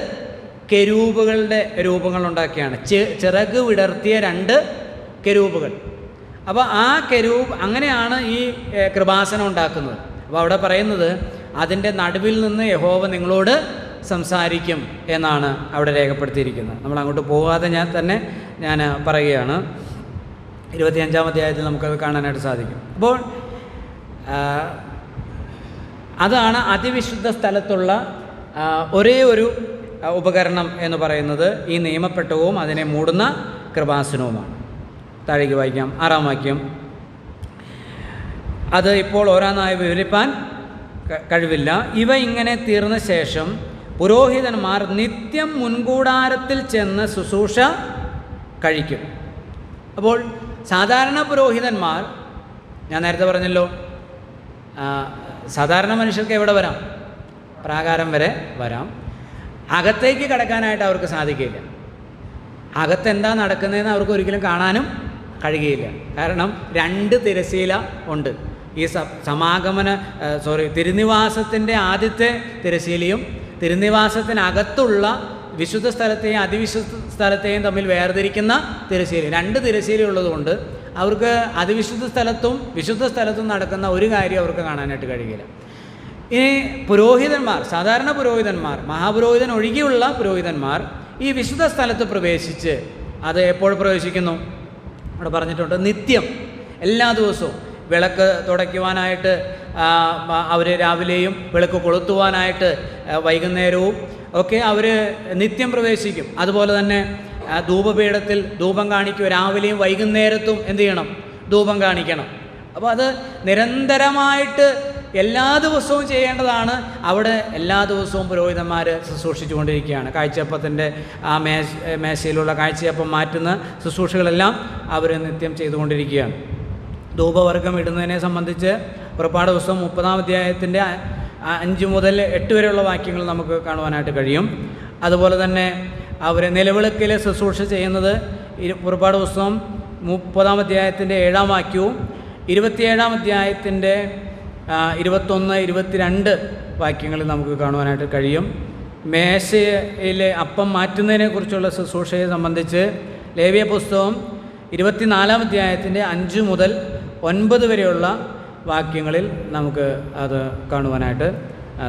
കെരൂബുകളുടെ രൂപങ്ങളുണ്ടാക്കിയാണ്. ചിറക് വിടർത്തിയ 2 കെരൂബുകൾ. അപ്പോൾ ആ കെരൂബ് അങ്ങനെയാണ് ഈ കൃപാസനം ഉണ്ടാക്കുന്നത്. അപ്പോൾ അവിടെ പറയുന്നത് അതിൻ്റെ നടുവിൽ നിന്ന് യഹോവ നിങ്ങളോട് സംസാരിക്കും എന്നാണ് അവിടെ രേഖപ്പെടുത്തിയിരിക്കുന്നത്. നമ്മൾ അങ്ങോട്ട് പോകാതെ ഞാൻ പറയുകയാണ്. 25-ാം അധ്യായത്തിൽ നമുക്കത് കാണാനായിട്ട് സാധിക്കും. അപ്പോൾ അതാണ് അതിവിശുദ്ധ സ്ഥലത്തുള്ള ഒരേ ഒരു ഉപകരണം എന്ന് പറയുന്നത് ഈ നിയമപ്പെട്ടവും അതിനെ മൂടുന്ന കൃപാസനവുമാണ്. താഴേക്ക് വായിക്കാം 6-ാം വാക്യം. അത് ഇപ്പോൾ ഓരോന്നായി വിവരിപ്പാൻ കഴിവില്ല. ഇവ ഇങ്ങനെ തീർന്ന ശേഷം പുരോഹിതന്മാർ നിത്യം മുൻകൂടാരത്തിൽ ചെന്ന് ശുശ്രൂഷ കഴിക്കും. അപ്പോൾ സാധാരണ പുരോഹിതന്മാർ, ഞാൻ നേരത്തെ പറഞ്ഞല്ലോ, സാധാരണ മനുഷ്യർക്ക് എവിടെ വരാം? പ്രാകാരം വരെ വരാം. അകത്തേക്ക് കടക്കാനായിട്ട് അവർക്ക് സാധിക്കില്ല. അകത്തെന്താ നടക്കുന്നതെന്ന് അവർക്ക് ഒരിക്കലും കാണാനും കഴിയുകയില്ല. കാരണം 2 തിരശ്ശീല ഉണ്ട്. ഈ തിരുനിവാസത്തിൻ്റെ ആദ്യത്തെ തിരശ്ശീലയും തിരുനിവാസത്തിനകത്തുള്ള വിശുദ്ധ സ്ഥലത്തെയും അതിവിശുദ്ധ സ്ഥലത്തെയും തമ്മിൽ വേർതിരിക്കുന്ന തിരശ്ശീല, 2 തിരശ്ശീല ഉള്ളതുകൊണ്ട് അവർക്ക് അതിവിശുദ്ധ സ്ഥലത്തും വിശുദ്ധ സ്ഥലത്തും നടക്കുന്ന ഒരു കാര്യം അവർക്ക് കാണാനായിട്ട് കഴിയില്ല. ഇനി പുരോഹിതന്മാർ, സാധാരണ പുരോഹിതന്മാർ, മഹാപുരോഹിതൻ ഒഴികെയുള്ള പുരോഹിതന്മാർ ഈ വിശുദ്ധ സ്ഥലത്ത് പ്രവേശിച്ച് അത് എപ്പോൾ പ്രവേശിക്കുന്നു? അവിടെ പറഞ്ഞിട്ടുണ്ട്, നിത്യം, എല്ലാ ദിവസവും. വിളക്ക് തുടയ്ക്കുവാനായിട്ട് അവർ രാവിലെയും വിളക്ക് കൊളുത്തുവാനായിട്ട് വൈകുന്നേരവും ഒക്കെ അവർ നിത്യം പ്രവേശിക്കും. അതുപോലെ തന്നെ ധൂപപീഠത്തിൽ ധൂപം കാണിക്കുക, രാവിലെയും വൈകുന്നേരത്തും എന്ത് ചെയ്യണം? ധൂപം കാണിക്കണം. അപ്പോൾ അത് നിരന്തരമായിട്ട് എല്ലാ ദിവസവും ചെയ്യേണ്ടതാണ്. അവിടെ എല്ലാ ദിവസവും പുരോഹിതന്മാർ ശുശ്രൂഷിച്ചു കൊണ്ടിരിക്കുകയാണ്. കാഴ്ചയപ്പത്തിൻ്റെ ആ മേശയിലുള്ള കാഴ്ചയപ്പം മാറ്റുന്ന ശുശ്രൂഷകളെല്ലാം അവർ നിത്യം ചെയ്തുകൊണ്ടിരിക്കുകയാണ്. ധൂപവർഗം ഇടുന്നതിനെ സംബന്ധിച്ച് പുറപ്പാട് പുസ്തകം 30-ാം അധ്യായത്തിൻ്റെ 5 മുതൽ 8 വരെയുള്ള വാക്യങ്ങൾ നമുക്ക് കാണുവാനായിട്ട് കഴിയും. അതുപോലെ തന്നെ അവർ നിലവിളക്കിൽ ശുശ്രൂഷ ചെയ്യുന്നത് പുറപ്പാട് പുസ്തകം 30-ാം അധ്യായത്തിൻ്റെ 7-ാം വാക്യവും 27-ാം അധ്യായത്തിൻ്റെ 21, 22 വാക്യങ്ങളിൽ നമുക്ക് കാണുവാനായിട്ട് കഴിയും. മേശയിലെ അപ്പം മാറ്റുന്നതിനെക്കുറിച്ചുള്ള ശുശ്രൂഷയെ സംബന്ധിച്ച് ലേവ്യ പുസ്തകം 24-ാം അധ്യായത്തിൻ്റെ 5 മുതൽ 9 വരെയുള്ള വാക്യങ്ങളിൽ നമുക്ക് അത് കാണുവാനായിട്ട്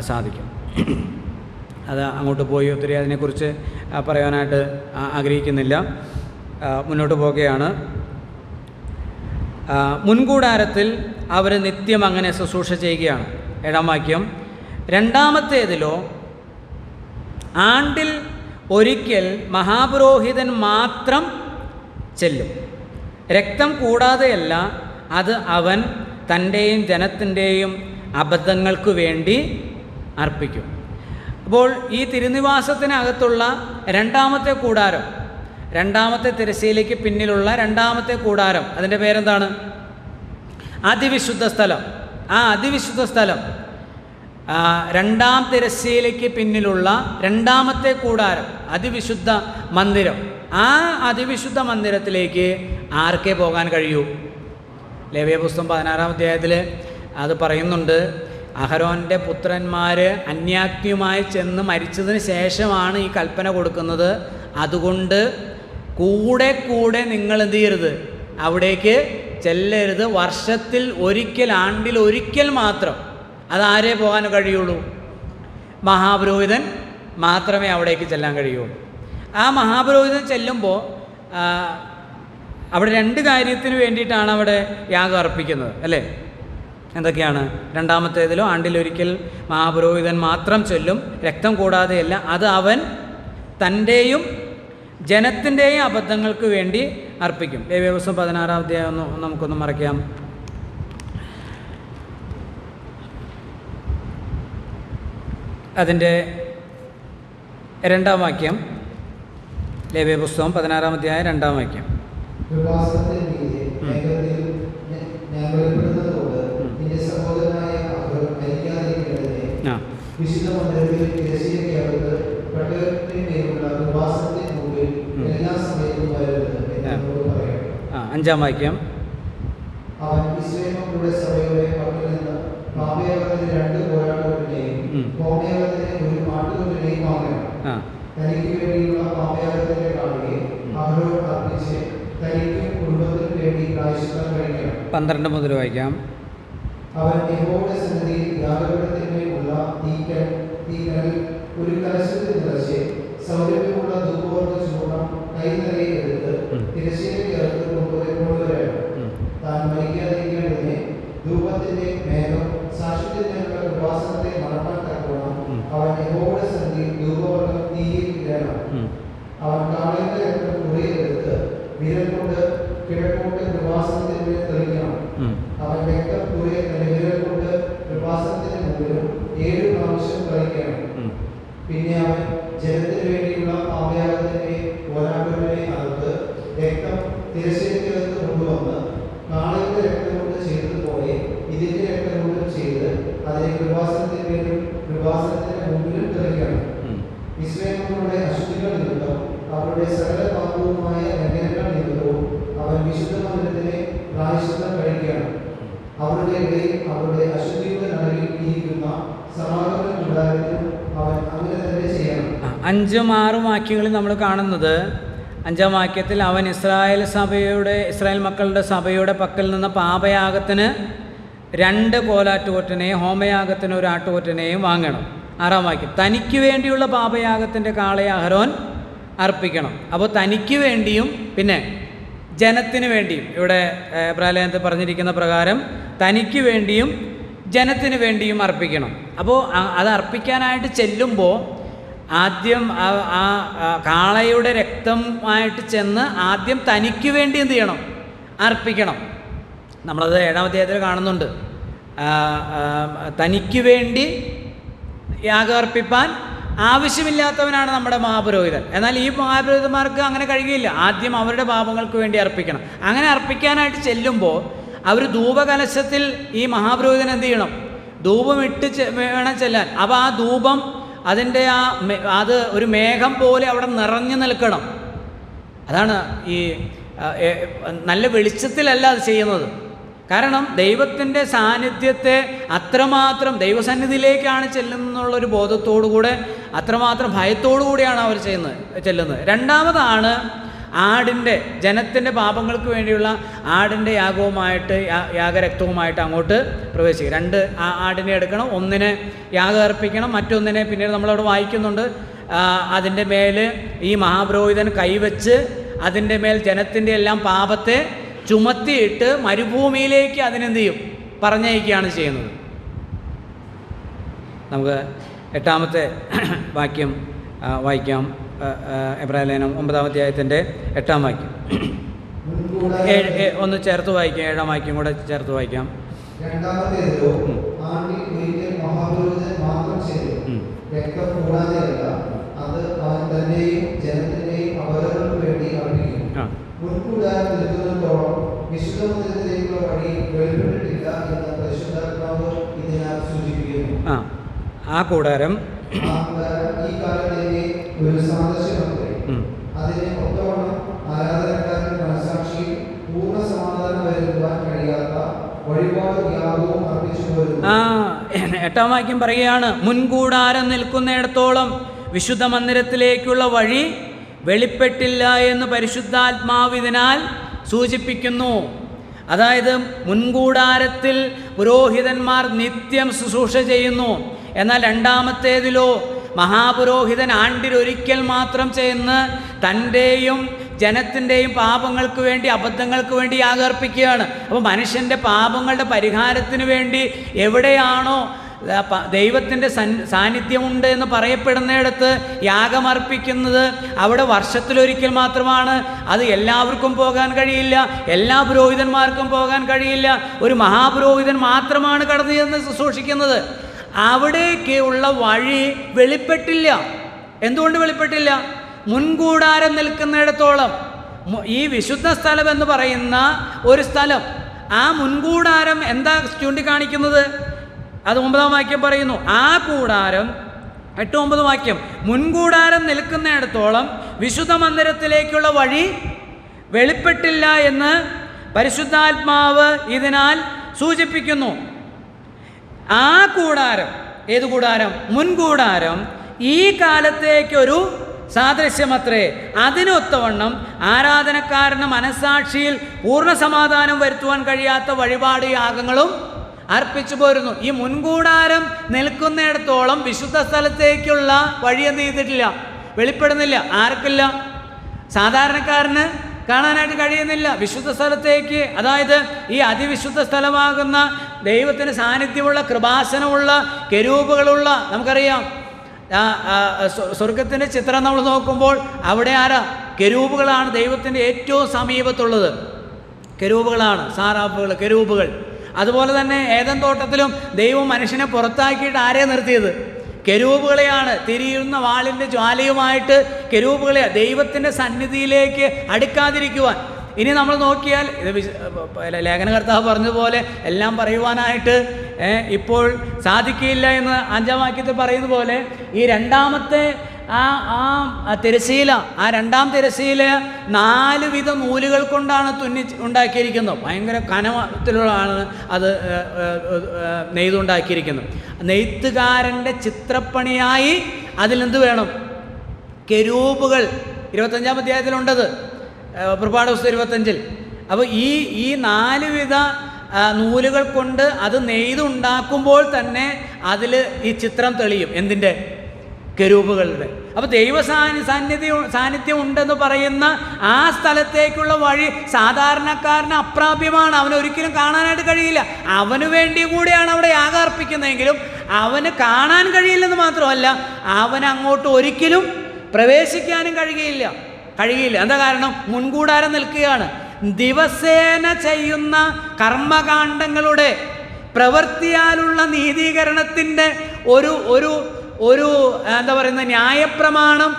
സാധിക്കും. അത് അങ്ങോട്ട് പോയി ഒത്തിരി അതിനെക്കുറിച്ച് പറയാനായിട്ട് ആഗ്രഹിക്കുന്നില്ല, മുന്നോട്ട് പോവുകയാണ്. മുൻകൂടാരത്തിൽ അവർ നിത്യം അങ്ങനെ ശുശ്രൂഷ ചെയ്യുകയാണ്. 7-ാം വാക്യം. 2-ാമത്തേതിലോ ആണ്ടിൽ ഒരിക്കൽ മഹാപുരോഹിതൻ മാത്രം ചെല്ലും. രക്തം കൂടാതെയല്ല, അത് അവൻ തൻ്റെയും ജനത്തിൻ്റെയും അബദ്ധങ്ങൾക്ക് വേണ്ടി അർപ്പിക്കും. അപ്പോൾ ഈ തിരുനിവാസത്തിനകത്തുള്ള 2-ാമത്തെ കൂടാരം, 2-ാമത്തെ തിരശ്ശീലയ്ക്ക് പിന്നിലുള്ള 2-ാമത്തെ കൂടാരം, അതിൻ്റെ പേരെന്താണ്? അതിവിശുദ്ധ സ്ഥലം. ആ അതിവിശുദ്ധ സ്ഥലം, 2-ാം തിരശ്ശീലയ്ക്ക് പിന്നിലുള്ള 2-ാമത്തെ കൂടാരം, അതിവിശുദ്ധ മന്ദിരം. ആ അതിവിശുദ്ധ മന്ദിരത്തിലേക്ക് ആർക്കേ പോകാൻ കഴിയൂ? ലേവ്യ പുസ്തകം 16-ാം അധ്യായത്തിൽ അത് പറയുന്നുണ്ട്. അഹരോൻ്റെ പുത്രന്മാർ അന്യാഗ്നിയുമായി ചെന്ന് മരിച്ചതിന് ശേഷമാണ് ഈ കൽപ്പന കൊടുക്കുന്നത്. അതുകൊണ്ട് കൂടെ നിങ്ങൾ എന്ത് ചെയ്യരുത്? അവിടേക്ക് ചെല്ലരുത്. വർഷത്തിൽ ഒരിക്കൽ, ആണ്ടിൽ ഒരിക്കൽ മാത്രം. അതാരേ പോകാൻ കഴിയുള്ളൂ? മഹാപുരോഹിതൻ മാത്രമേ അവിടേക്ക് ചെല്ലാൻ കഴിയുള്ളൂ. ആ മഹാപുരോഹിതൻ ചെല്ലുമ്പോൾ അവിടെ 2 കാര്യത്തിന് വേണ്ടിയിട്ടാണ് അവിടെ യാഗം അർപ്പിക്കുന്നത്, അല്ലേ? എന്തൊക്കെയാണ്? 2-ാമത്തേതിലോ ആണ്ടിലൊരിക്കൽ മഹാപുരോഹിതൻ മാത്രം ചൊല്ലും, രക്തം കൂടാതെയല്ല, അത് അവൻ തൻ്റെയും ജനത്തിൻ്റെയും അബദ്ധങ്ങൾക്ക് വേണ്ടി അർപ്പിക്കും. ലേവ്യപുസ്തകം 16-ാം അധ്യായം നമുക്കൊന്ന് മറക്കാം. അതിൻ്റെ 2-ാം വാക്യം, ലേവ്യ പുസ്തകം 16-ാം അധ്യായം 2-ാം വാക്യം. ആ 5-ാം വാക്യം. അവൻ ഇസ്രായേലിന്റെ സഭയുടെ പക്കൽ നിന്ന് പാപയാഗത്തിന് 2 കോലാട്ടുകൊറ്റനെയും ഹോമയാഗത്തിന് 1 ആട്ടുകൊറ്റനെയും വാങ്ങണം. തനിക്ക് വേണ്ടിയുള്ള പാപയാഗത്തിന്റെ കാണികയെ അഹരോൻ അർപ്പിച്ച് തനിക്കും കുടുംബത്തിനും വേണ്ടി പ്രായശ്ചിത്തം കഴിക്കണം. 12 മുതൽ വായിക്കാം. അവൻ യഹോവയുടെ സന്നിധിയിൽ യാഗപീഠത്തിന്മേലുള്ള തീക്കനൽ ഒരു കലശത്തിൽ നിറച്ച് സൗരഭ്യമുള്ള ധൂപവർഗ്ഗ ചൂർണം കൈ നിറയെ എടുത്ത് തിരശ്ശീലയ്ക്ക് അകത്ത് കൊണ്ടുവരണം. താൻ മരിക്കാതിരിക്കേണ്ടതിന് ധൂപത്തിന്റെ മേഘം സാക്ഷ്യത്തിനുള്ള കൃപാസനത്തെ മറക്കാൻ തക്കവണ്ണം അവൻ യഹോവയുടെ സന്നിധിയിൽ ധൂപവർഗ്ഗം തീയിൽ ഇടണം. അവൻ കാളയുടെ രക്തം കുറിയെടുത്ത് വിരൽ കൊണ്ട് കിഴക്കോട്ട് കൃപാസനത്തിന്റെ തെളിക്കണം. അവൻ രക്തം കുറിയെ തന്റെ വിരൽ കൊണ്ട് കൃപാസനത്തിന്റെ മുമ്പിലും 7 പ്രാവശ്യം കളിക്കണം. പിന്നെ അവൻ ജനത്തിന് വേണ്ടിയുള്ള പാപയാഗത്തിന്റെ പോരാട്ടങ്ങളെ അകത്ത് രക്തം തിരശ്ശീലയ്ക്കകത്ത് കൊണ്ടുവന്ന് കാളയുടെ രക്തം കൊണ്ട് ചെയ്തതുപോലെ ഇതിന്റെ രക്തം കൊണ്ടും ചെയ്ത് അതിനെ കൃപാസനത്തിന്മേലും കൃപാസനത്തിന്റെ മുമ്പിലും തെളിക്കണം. ഇസ്രായേലിന്റെ അശുദ്ധികൾ നിമിത്തം അവരുടെ സകല പാപവുമായ ലംഘനങ്ങൾ നിമിത്തവും അവൻ വിശുദ്ധ മന്ദിരത്തിലെ പ്രായശ്ചിത്തം കഴിക്കണം. അവരുടെ ഇടയിൽ അവരുടെ അശുദ്ധിയുടെ നടുവിൽ ഇരിക്കുന്ന സമാഗമന കൂടാരത്തിലും അവൻ അങ്ങനെ തന്നെ ചെയ്യണം. 5ഉം 6ഉം വാക്യങ്ങളിൽ നമ്മൾ കാണുന്നത്, 5-ാം വാക്യത്തിൽ അവൻ ഇസ്രായേൽ മക്കളുടെ സഭയുടെ പക്കൽ നിന്ന് പാപയാഗത്തിന് 2 കോലാട്ടുകൊറ്റനെയും ഹോമയാഗത്തിന് 1 ആട്ടുകൊറ്റനെയും വാങ്ങണം. 6-ാം വാക്യം, തനിക്ക് വേണ്ടിയുള്ള പാപയാഗത്തിൻ്റെ കാളയെ അഹരോൻ അർപ്പിക്കണം. അപ്പോൾ തനിക്ക് വേണ്ടിയും പിന്നെ ജനത്തിന് വേണ്ടിയും, ഇവിടെ എബ്രായലേഖനത്തിൽ പറഞ്ഞിരിക്കുന്ന പ്രകാരം തനിക്ക് വേണ്ടിയും ജനത്തിന് വേണ്ടിയും അർപ്പിക്കണം. അപ്പോൾ അത് അർപ്പിക്കാനായിട്ട് ചെല്ലുമ്പോൾ ആദ്യം ആ കാളയുടെ രക്തമായിട്ട് ചെന്ന് ആദ്യം തനിക്ക് വേണ്ടി എന്ത് ചെയ്യണം? അർപ്പിക്കണം. നമ്മളത് 7-ാം അധ്യായത്തിൽ കാണുന്നുണ്ട്. തനിക്ക് വേണ്ടി യാഗം അർപ്പിപ്പാൻ ആവശ്യമില്ലാത്തവനാണ് നമ്മുടെ മഹാപുരോഹിതൻ. എന്നാൽ ഈ മഹാപുരോഹിതന്മാർക്ക് അങ്ങനെ കഴിയുകയില്ല. ആദ്യം അവരുടെ പാപങ്ങൾക്ക് വേണ്ടി അർപ്പിക്കണം. അങ്ങനെ അർപ്പിക്കാനായിട്ട് ചെല്ലുമ്പോൾ അവർ ധൂപകലശത്തിൽ ഈ മഹാപുരോഹിതൻ എന്ത് ചെയ്യണം? ധൂപമിട്ട് വേണം ചെല്ലാൻ. അപ്പോൾ ആ ധൂപം അതിൻ്റെ അത് ഒരു മേഘം പോലെ അവിടെ നിറഞ്ഞു നിൽക്കണം. അതാണ് ഈ നല്ല വെളിച്ചത്തിലല്ല അത് ചെയ്യുന്നത്. കാരണം ദൈവത്തിൻ്റെ സാന്നിധ്യത്തെ അത്രമാത്രം ദൈവസന്നിധിയിലേക്കാണ് ചെല്ലുന്നുള്ളൊരു ബോധത്തോടുകൂടെ അത്രമാത്രം ഭയത്തോടു കൂടിയാണ് അവർ ചെല്ലുന്നത്. രണ്ടാമതാണ് ജനത്തിൻ്റെ പാപങ്ങൾക്ക് വേണ്ടിയുള്ള ആടിൻ്റെ യാഗവുമായിട്ട് യാഗരക്തവുമായിട്ട് അങ്ങോട്ട് പ്രവേശിക്കുക. 2 ആടിനെ എടുക്കണം, ഒന്നിനെ യാഗം അർപ്പിക്കണം, മറ്റൊന്നിനെ പിന്നീട് നമ്മളവിടെ വായിക്കുന്നുണ്ട്, അതിൻ്റെ മേൽ ഈ മഹാപുരോഹിതൻ കൈവച്ച് അതിൻ്റെ മേൽ ജനത്തിൻ്റെ എല്ലാം പാപത്തെ ചുമത്തിയിട്ട് മരുഭൂമിയിലേക്ക് അതിനെന്ത് ചെയ്യും? പറഞ്ഞയക്കുകയാണ് ചെയ്യുന്നത്. നമുക്ക് 8-ാമത്തെ വാക്യം വായിക്കാം. എബ്രായലേഖനം 9-ാം അധ്യായത്തിൻ്റെ 8-ാം വാക്യം ഒന്ന് ചേർത്ത് വായിക്കാം. 7-ാം വാക്യം കൂടെ ചേർത്ത് വായിക്കാം. ആ കൂടാരം എട്ടാം വാക്യം പറയുകയാണ്, മുൻകൂടാരം നിൽക്കുന്നിടത്തോളം വിശുദ്ധ മന്ദിരത്തിലേക്കുള്ള വഴി വെളിപ്പെട്ടില്ല എന്ന് പരിശുദ്ധാത്മാവിനാൽ സൂചിപ്പിക്കുന്നു. അതായത് മുൻകൂടാരത്തിൽ പുരോഹിതന്മാർ നിത്യം ശുശ്രൂഷ ചെയ്യുന്നു. എന്നാൽ രണ്ടാമത്തേതിലോ മഹാപുരോഹിതൻ ആണ്ടിലൊരിക്കൽ മാത്രം ചെന്ന് തൻ്റെയും ജനത്തിൻ്റെയും പാപങ്ങൾക്ക് വേണ്ടി അബദ്ധങ്ങൾക്ക് വേണ്ടി യാഗർപ്പിക്കുകയാണ്. അപ്പോൾ മനുഷ്യൻ്റെ പാപങ്ങളുടെ പരിഹാരത്തിന് വേണ്ടി എവിടെയാണോ ദൈവത്തിൻ്റെ സാന്നിധ്യമുണ്ട് എന്ന് പറയപ്പെടുന്നിടത്ത് യാഗമർപ്പിക്കുന്നത് അവിടെ വർഷത്തിലൊരിക്കൽ മാത്രമാണ്. അത് എല്ലാവർക്കും പോകാൻ കഴിയില്ല, എല്ലാ പുരോഹിതന്മാർക്കും പോകാൻ കഴിയില്ല. ഒരു മഹാപുരോഹിതൻ മാത്രമാണ് കടന്നു ചെന്ന് ശുശ്രൂഷിക്കുന്നത്. അവിടേക്ക് ഉള്ള വഴി വെളിപ്പെട്ടില്ല. എന്തുകൊണ്ട് വെളിപ്പെട്ടില്ല? മുൻകൂടാരം നിൽക്കുന്നിടത്തോളം, ഈ വിശുദ്ധ സ്ഥലം എന്ന് പറയുന്ന ഒരു സ്ഥലം, ആ മുൻകൂടാരം എന്താ ചൂണ്ടിക്കാണിക്കുന്നത്? അത് 9-ാം വാക്യം പറയുന്നു. ആ കൂടാരം, 8-9 വാക്യം, മുൻകൂടാരം നിൽക്കുന്നിടത്തോളം വിശുദ്ധ മന്ദിരത്തിലേക്കുള്ള വഴി വെളിപ്പെട്ടില്ല എന്ന് പരിശുദ്ധാത്മാവ് ഇതിനാൽ സൂചിപ്പിക്കുന്നു. ആ കൂടാരം, ഏത് കൂടാരം? മുൻകൂടാരം ഈ കാലത്തേക്കൊരു സാദൃശ്യമത്രേ. അതിനൊത്തവണ്ണം ആരാധനക്കാരന് മനസ്സാക്ഷിയിൽ പൂർണ്ണ സമാധാനം വരുത്തുവാൻ കഴിയാത്ത വഴിപാട് യാഗങ്ങളും അർപ്പിച്ചു പോരുന്നു. ഈ മുൻകൂടാരം നിൽക്കുന്നിടത്തോളം വിശുദ്ധ സ്ഥലത്തേക്കുള്ള വഴി എന്ത് ചെയ്തിട്ടില്ല? വെളിപ്പെടുന്നില്ല. ആർക്കില്ല? സാധാരണക്കാരന് കാണാനായിട്ട് കഴിയുന്നില്ല. വിശുദ്ധ സ്ഥലത്തേക്ക്, അതായത് ഈ അതിവിശുദ്ധ സ്ഥലമാകുന്ന ദൈവത്തിന് സാന്നിധ്യമുള്ള, കൃപാസനമുള്ള, കെരൂബുകളുള്ള, നമുക്കറിയാം സ്വർഗത്തിൻ്റെ ചിത്രം നമ്മൾ നോക്കുമ്പോൾ അവിടെ ആരാ? കെരൂബുകളാണ് ദൈവത്തിൻ്റെ ഏറ്റവും സമീപത്തുള്ളത്. കെരൂബുകളാണ്, സാറാഫുകൾ, കെരൂബുകൾ. അതുപോലെ തന്നെ ഏദൻ തോട്ടത്തിലും ദൈവം മനുഷ്യനെ പുറത്താക്കിയിട്ട് ആരെയാണ് നിർത്തിയത്? കെരൂബുകളെയാണ്. തിരിയുന്ന വാളിൻ്റെ ജ്വാലയുമായിട്ട് കെരൂബുകളെ ദൈവത്തിൻ്റെ സന്നിധിയിലേക്ക് അടുക്കാതിരിക്കുവാൻ. ഇനി നമ്മൾ നോക്കിയാൽ ഇത് ലേഖനകർത്താവ് പറഞ്ഞതുപോലെ എല്ലാം പറയുവാനായിട്ട് ഇപ്പോൾ സാധിക്കില്ല എന്ന് 5-ാം വാക്യത്തിൽ പറയുന്ന പോലെ ഈ രണ്ടാമത്തെ ആ തിരശ്ശീല, ആ 2-ാം തിരശ്ശീല 4 വിധ നൂലുകൾ കൊണ്ടാണ് ഉണ്ടാക്കിയിരിക്കുന്നത്. ഭയങ്കര കനത്തിലുള്ളതാണ് അത് നെയ്തുണ്ടാക്കിയിരിക്കുന്നത്. നെയ്ത്തുകാരൻ്റെ ചിത്രപ്പണിയായി അതിലെന്ത് വേണം? കെരൂബുകൾ. 25-ാം അധ്യായത്തിലുണ്ടത്, പുറപ്പാട് പുസ്തകം 25-ൽ. അപ്പോൾ ഈ 4 വിധ നൂലുകൾ കൊണ്ട് അത് നെയ്തുണ്ടാക്കുമ്പോൾ തന്നെ അതിൽ ഈ ചിത്രം തെളിയും. എന്തിൻ്റെ? കെരൂബുകളുടെ. അപ്പോൾ ദൈവ സാന്നിധ്യം ഉണ്ടെന്ന് പറയുന്ന ആ സ്ഥലത്തേക്കുള്ള വഴി സാധാരണക്കാരന് അപ്രാപ്യമാണ്. അവനൊരിക്കലും കാണാനായിട്ട് കഴിയില്ല. അവന് വേണ്ടി കൂടെയാണ് അവിടെ യാഗം അർപ്പിക്കുന്നതെങ്കിലും അവന് കാണാൻ കഴിയില്ലെന്ന് മാത്രമല്ല, അവൻ അങ്ങോട്ട് ഒരിക്കലും പ്രവേശിക്കാനും കഴിയില്ല. എന്താ കാരണം? മുൻകൂടാരം നിൽക്കുകയാണ്. ദിവസേന ചെയ്യുന്ന കർമ്മകാണ്ഡങ്ങളുടെ പ്രവൃത്തിയാലുള്ള നീതീകരണത്തിൻ്റെ ഒരു എന്താ പറയുന്ന ന്യായപ്രമാണം,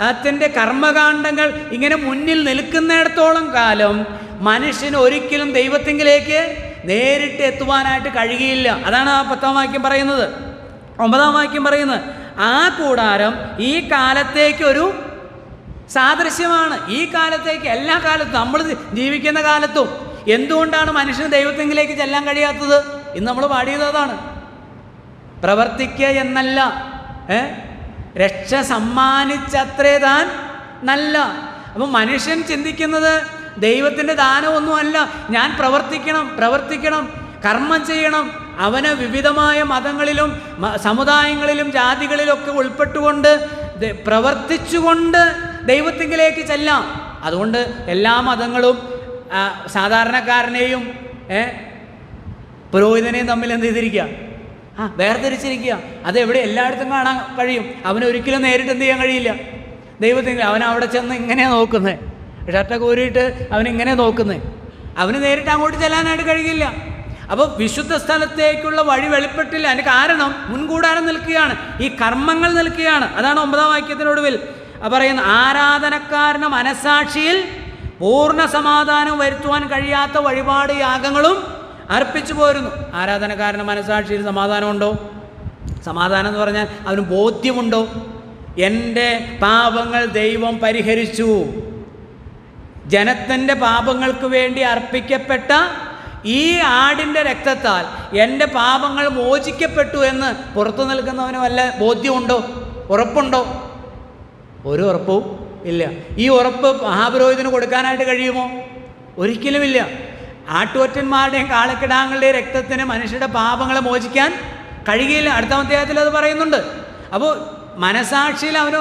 അതിൻ്റെ കർമ്മകാണ്ഡങ്ങൾ ഇങ്ങനെ മുന്നിൽ നിൽക്കുന്നിടത്തോളം കാലം മനുഷ്യന് ഒരിക്കലും ദൈവത്തിങ്കിലേക്ക് നേരിട്ട് എത്തുവാനായിട്ട് കഴിയുകയില്ല. അതാണ് ആ 10-ാം വാക്യം പറയുന്നത്. 9-ാം വാക്യം പറയുന്നത്, ആ കൂടാരം ഈ കാലത്തേക്കൊരു സാദൃശ്യമാണ്. ഈ കാലത്തേക്ക്, എല്ലാ കാലത്തും, നമ്മൾ ജീവിക്കുന്ന കാലത്തും എന്തുകൊണ്ടാണ് മനുഷ്യന് ദൈവത്തിങ്കിലേക്ക് ചെല്ലാൻ കഴിയാത്തത്? ഇന്ന് നമ്മൾ പാടിയത് അതാണ്. പ്രവർത്തിക്കുക എന്നല്ല, രക്ഷ സമ്മാനിച്ചത്രേ താൻ നല്ല. അപ്പം മനുഷ്യൻ ചിന്തിക്കുന്നത് ദൈവത്തിൻ്റെ ദാനമൊന്നുമല്ല, ഞാൻ പ്രവർത്തിക്കണം, കർമ്മം ചെയ്യണം. അവന് വിവിധമായ മതങ്ങളിലും സമുദായങ്ങളിലും ജാതികളിലൊക്കെ ഉൾപ്പെട്ടുകൊണ്ട് പ്രവർത്തിച്ചുകൊണ്ട് ദൈവത്തിങ്കിലേക്ക് ചെല്ലാം. അതുകൊണ്ട് എല്ലാ മതങ്ങളും സാധാരണക്കാരനെയും പുരോഹിതനെയും തമ്മിൽ എന്ത് ചെയ്തിരിക്കുക? വേർതിരിച്ചിരിക്കുക. അതെവിടെ എല്ലായിടത്തും കാണാൻ കഴിയും. അവനൊരിക്കലും നേരിട്ട് എന്ത് ചെയ്യാൻ കഴിയില്ല? ദൈവത്തിങ്കിൽ അവൻ അവിടെ ചെന്ന് ഇങ്ങനെയാണ് നോക്കുന്നത്, ഷർട്ടൊക്കെ ഊരിയിട്ട് അവനിങ്ങനെ നോക്കുന്നത്. അവന് നേരിട്ട് അങ്ങോട്ട് ചെല്ലാനായിട്ട് കഴിയില്ല. അപ്പോൾ വിശുദ്ധ സ്ഥലത്തേക്കുള്ള വഴി വെളിപ്പെട്ടില്ല. അതിന് കാരണം മുൻകൂടാരം നിൽക്കുകയാണ്, ഈ കർമ്മങ്ങൾ നിൽക്കുകയാണ്. അതാണ് 9-ാം വാക്യത്തിനൊടുവിൽ പറയുന്ന, ആരാധനക്കാരന് മനസ്സാക്ഷിയിൽ പൂർണ്ണ സമാധാനം വരുത്തുവാൻ കഴിയാത്ത വഴിപാട് യാഗങ്ങളും അർപ്പിച്ചു പോരുന്നു. ആരാധനക്കാരന് മനസ്സാക്ഷിയിൽ സമാധാനമുണ്ടോ? സമാധാനം എന്ന് പറഞ്ഞാൽ അവന് ബോധ്യമുണ്ടോ? എൻ്റെ പാപങ്ങൾ ദൈവം പരിഹരിച്ചു, ജനത്തിൻ്റെ പാപങ്ങൾക്ക് വേണ്ടി അർപ്പിക്കപ്പെട്ട ഈ ആടിൻ്റെ രക്തത്താൽ എൻ്റെ പാപങ്ങൾ മോചിക്കപ്പെട്ടു എന്ന് പുറത്തു നിൽക്കുന്നവന് വല്ല ബോധ്യമുണ്ടോ? ഉറപ്പുണ്ടോ? ഒരു ഉറപ്പും ഇല്ല. ഈ ഉറപ്പ് മഹാപുരോഹിതന് കൊടുക്കാനായിട്ട് കഴിയുമോ? ഒരിക്കലുമില്ല. ആട്ടുകൊറ്റന്മാരുടെയും കാളക്കിടാങ്ങളുടെയും രക്തത്തിന് മനുഷ്യരുടെ പാപങ്ങളെ മോചിക്കാൻ കഴിയുകയില്ല. അടുത്ത അധ്യായത്തിൽ അത് പറയുന്നുണ്ട്. അപ്പോൾ മനസാക്ഷിയിൽ അവന്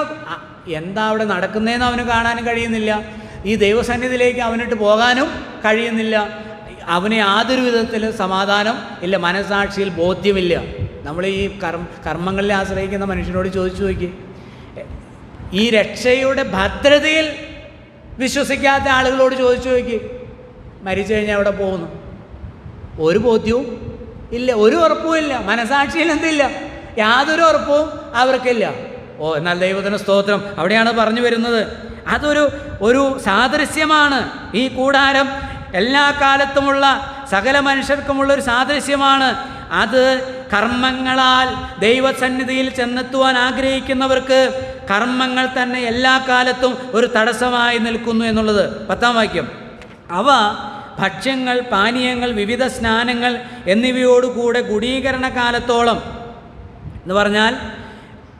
എന്താ അവിടെ നടക്കുന്നതെന്ന് അവന് കാണാനും കഴിയുന്നില്ല. ഈ ദൈവസന്നിധിയിലേക്ക് അവനിട്ട് പോകാനും കഴിയുന്നില്ല. അവന് യാതൊരു വിധത്തിലും സമാധാനം ഇല്ല, മനസാക്ഷിയിൽ ബോധ്യമില്ല. നമ്മൾ ഈ കർമ്മങ്ങളിൽ ആശ്രയിക്കുന്ന മനുഷ്യനോട് ചോദിച്ചു നോക്കി, ഈ രക്ഷയുടെ ഭദ്രതയിൽ വിശ്വസിക്കാത്ത ആളുകളോട് ചോദിച്ചു നോക്കി, മരിച്ചു കഴിഞ്ഞാൽ എവിടെ പോകുന്നു? ഒരു ബോധ്യവും ഇല്ല, ഒരു ഉറപ്പും ഇല്ല, മനസാക്ഷിയിൽ എന്തില്ല? യാതൊരു ഉറപ്പും അവർക്കില്ല. എന്നാൽ ദൈവത്തിന് സ്തോത്രം, അവിടെയാണ് പറഞ്ഞു വരുന്നത്. അതൊരു സാദൃശ്യമാണ്. ഈ കൂടാരം എല്ലാ കാലത്തുമുള്ള സകല മനുഷ്യർക്കുമുള്ളൊരു സാദൃശ്യമാണ്. അത് കർമ്മങ്ങളാൽ ദൈവസന്നിധിയിൽ ചെന്നെത്തുവാൻ ആഗ്രഹിക്കുന്നവർക്ക് കർമ്മങ്ങൾ തന്നെ എല്ലാ കാലത്തും ഒരു തടസ്സമായി നിൽക്കുന്നു എന്നുള്ളത്. 10-ാം വാക്യം, അവ ഭക്ഷ്യങ്ങൾ, പാനീയങ്ങൾ, വിവിധ സ്നാനങ്ങൾ എന്നിവയോടുകൂടെ ഗുഡീകരണ കാലത്തോളം എന്ന് പറഞ്ഞാൽ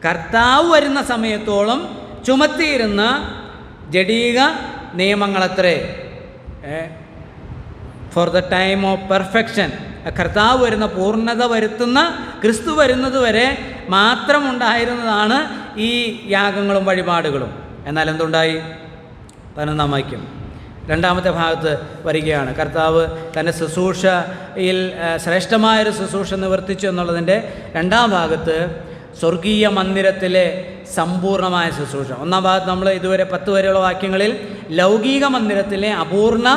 കർത്താവ് വരുന്ന സമയത്തോളം ചുമത്തിയിരുന്ന ജഡീക നിയമങ്ങളത്രേ. For the time of perfection, കർത്താവ് വരുന്ന പൂർണ്ണത വരുത്തുന്ന ക്രിസ്തു വരുന്നത് വരെ മാത്രമുണ്ടായിരുന്നതാണ് ഈ യാഗങ്ങളും വഴിപാടുകളും. എന്നാൽ എന്തുണ്ടായി? 11-ാം വാക്യം രണ്ടാമത്തെ ഭാഗത്ത് വരികയാണ്. കർത്താവ് തൻ്റെ ശുശ്രൂഷയിൽ ശ്രേഷ്ഠമായൊരു ശുശ്രൂഷ നിവർത്തിച്ചു എന്നുള്ളതിൻ്റെ 2-ാം ഭാഗത്ത് സ്വർഗീയ മന്ദിരത്തിലെ സമ്പൂർണമായ ശുശ്രൂഷ. 1-ാം ഭാഗത്ത് നമ്മൾ ഇതുവരെ 10 വരെയുള്ള വാക്യങ്ങളിൽ ലൗകിക മന്ദിരത്തിലെ അപൂർണ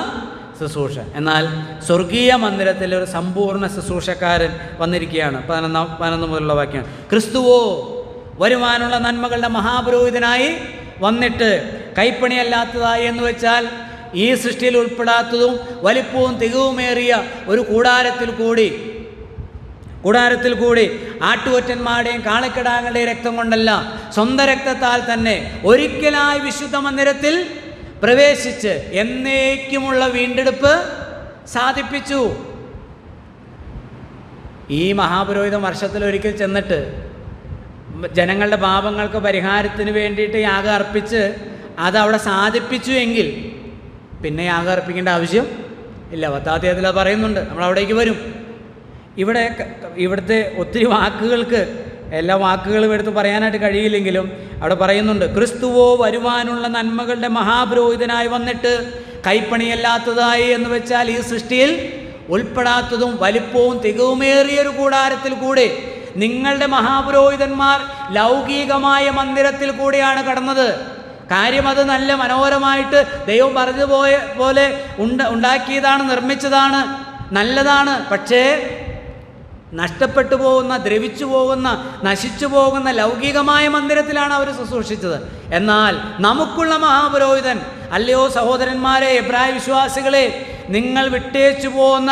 ശുശ്രൂഷ, എന്നാൽ സ്വർഗീയ മന്ദിരത്തിലെ ഒരു സമ്പൂർണ്ണ ശുശ്രൂഷക്കാരൻ വന്നിരിക്കുകയാണ്. 11 മുതലുള്ള വാക്യം, ക്രിസ്തുവോ വരുവാനുള്ള നന്മകളുടെ മഹാപുരോഹിതനായി വന്നിട്ട് കൈപ്പണിയല്ലാത്തതായി എന്ന് വെച്ചാൽ ഈ സൃഷ്ടിയിൽ ഉൾപ്പെടാത്തതും വലിപ്പവും തികവുമേറിയ ഒരു കൂടാരത്തിൽ കൂടി ആട്ടുകൊറ്റന്മാരുടെയും കാളക്കിടാങ്ങളുടെയും രക്തം കൊണ്ടല്ല, സ്വന്തം രക്തത്താൽ തന്നെ ഒരിക്കലായി വിശുദ്ധ മന്ദിരത്തിൽ പ്രവേശിച്ച് എന്നേക്കുമുള്ള വീണ്ടെടുപ്പ് സാധിപ്പിച്ചു. ഈ മഹാപുരോഹിതൻ വർഷത്തിലൊരിക്കൽ ചെന്നിട്ട് ജനങ്ങളുടെ പാപങ്ങൾക്ക് പരിഹാരത്തിന് വേണ്ടിയിട്ട് യാഗം അർപ്പിച്ച് അതവിടെ സാധിപ്പിച്ചു എങ്കിൽ പിന്നെ യാഗം അർപ്പിക്കേണ്ട ആവശ്യം ഇല്ല. 10-ാം അധ്യായത്തിൽ അത് പറയുന്നുണ്ട്, നമ്മളവിടേക്ക് വരും. ഇവിടുത്തെ ഒത്തിരി വാക്കുകൾക്ക് എല്ലാ വാക്കുകളും എടുത്ത് പറയാനായിട്ട് കഴിയില്ലെങ്കിലും അവിടെ പറയുന്നുണ്ട്, ക്രിസ്തുവോ വരുവാനുള്ള നന്മകളുടെ മഹാപുരോഹിതനായി വന്നിട്ട് കൈപ്പണിയല്ലാത്തതായി എന്ന് വെച്ചാൽ ഈ സൃഷ്ടിയിൽ ഉൾപ്പെടാത്തതും വലിപ്പവും തികവുമേറിയൊരു കൂടാരത്തിൽ കൂടെ നിങ്ങളുടെ മഹാപുരോഹിതന്മാർ ലൗകികമായ മന്ദിരത്തിൽ കൂടെയാണ് കടന്നത്. കാര്യം അത് നല്ല മനോഹരമായിട്ട് ദൈവം പറഞ്ഞതുപോയ പോലെ ഉണ്ടാക്കിയതാണ്, നിർമ്മിച്ചതാണ്, നല്ലതാണ്. പക്ഷേ നഷ്ടപ്പെട്ടു പോകുന്ന, ദ്രവിച്ചു പോകുന്ന, നശിച്ചു പോകുന്ന ലൗകികമായ മന്ദിരത്തിലാണ് അവർ ശുശ്രൂഷിച്ചത്. എന്നാൽ നമുക്കുള്ള മഹാപുരോഹിതൻ, അല്ലയോ സഹോദരന്മാരെ, എബ്രായ വിശ്വാസികളെ, നിങ്ങൾ വിട്ടേച്ചു പോകുന്ന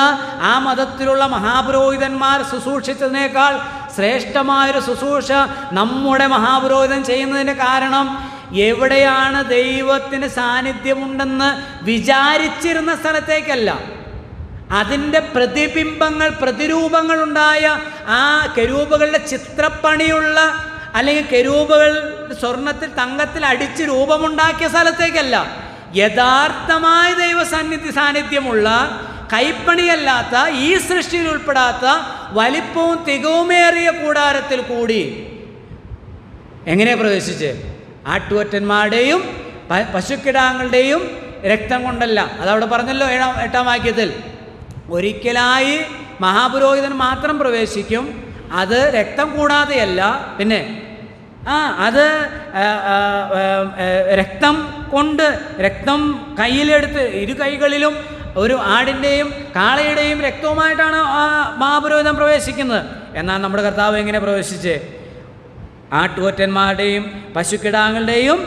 ആ മതത്തിലുള്ള മഹാപുരോഹിതന്മാർ ശുശ്രൂഷിച്ചതിനേക്കാൾ ശ്രേഷ്ഠമായൊരു ശുശ്രൂഷ നമ്മുടെ മഹാപുരോഹിതൻ ചെയ്യുന്നതിൻ്റെ കാരണം എവിടെയാണ് ദൈവത്തിന് സാന്നിധ്യമുണ്ടെന്ന് വിചാരിച്ചിരുന്ന സ്ഥലത്തേക്കല്ല, അതിൻ്റെ പ്രതിബിംബങ്ങൾ, പ്രതിരൂപങ്ങളുണ്ടായ ആ കെരൂബുകളുടെ ചിത്രപ്പണിയുള്ള അല്ലെങ്കിൽ കെരൂബുകൾ സ്വർണത്തിൽ തങ്കത്തിൽ അടിച്ച് രൂപമുണ്ടാക്കിയ സ്ഥലത്തേക്കല്ല, യഥാർത്ഥമായ സാന്നിധ്യമുള്ള കൈപ്പണിയല്ലാത്ത ഈ സൃഷ്ടിയിൽ ഉൾപ്പെടാത്ത വലിപ്പവും തികവുമേറിയ കൂടാരത്തിൽ കൂടി എങ്ങനെ പ്രവേശിച്ച്? ആട്ടുകൊറ്റന്മാരുടെയും പശുക്കിടാങ്ങളുടെയും രക്തം കൊണ്ടല്ല. അതവിടെ പറഞ്ഞല്ലോ 8-ാം വാക്യത്തിൽ. ഒരിക്കലായി മഹാപുരോഹിതൻ മാത്രം പ്രവേശിക്കും, അത് രക്തം കൂടാതെയല്ല. പിന്നെ അത് രക്തം കൊണ്ട്, രക്തം കയ്യിലെടുത്ത് ഇരു കൈകളിലും ഒരു ആടിൻ്റെയും കാളയുടെയും രക്തവുമായിട്ടാണ് ആ മഹാപുരോഹിതൻ പ്രവേശിക്കുന്നത്. എന്നാൽ നമ്മുടെ കർത്താവ് എങ്ങനെ പ്രവേശിച്ച്? ആട്ടുകൊറ്റന്മാരുടെയും പശുക്കിടാങ്ങളുടെയും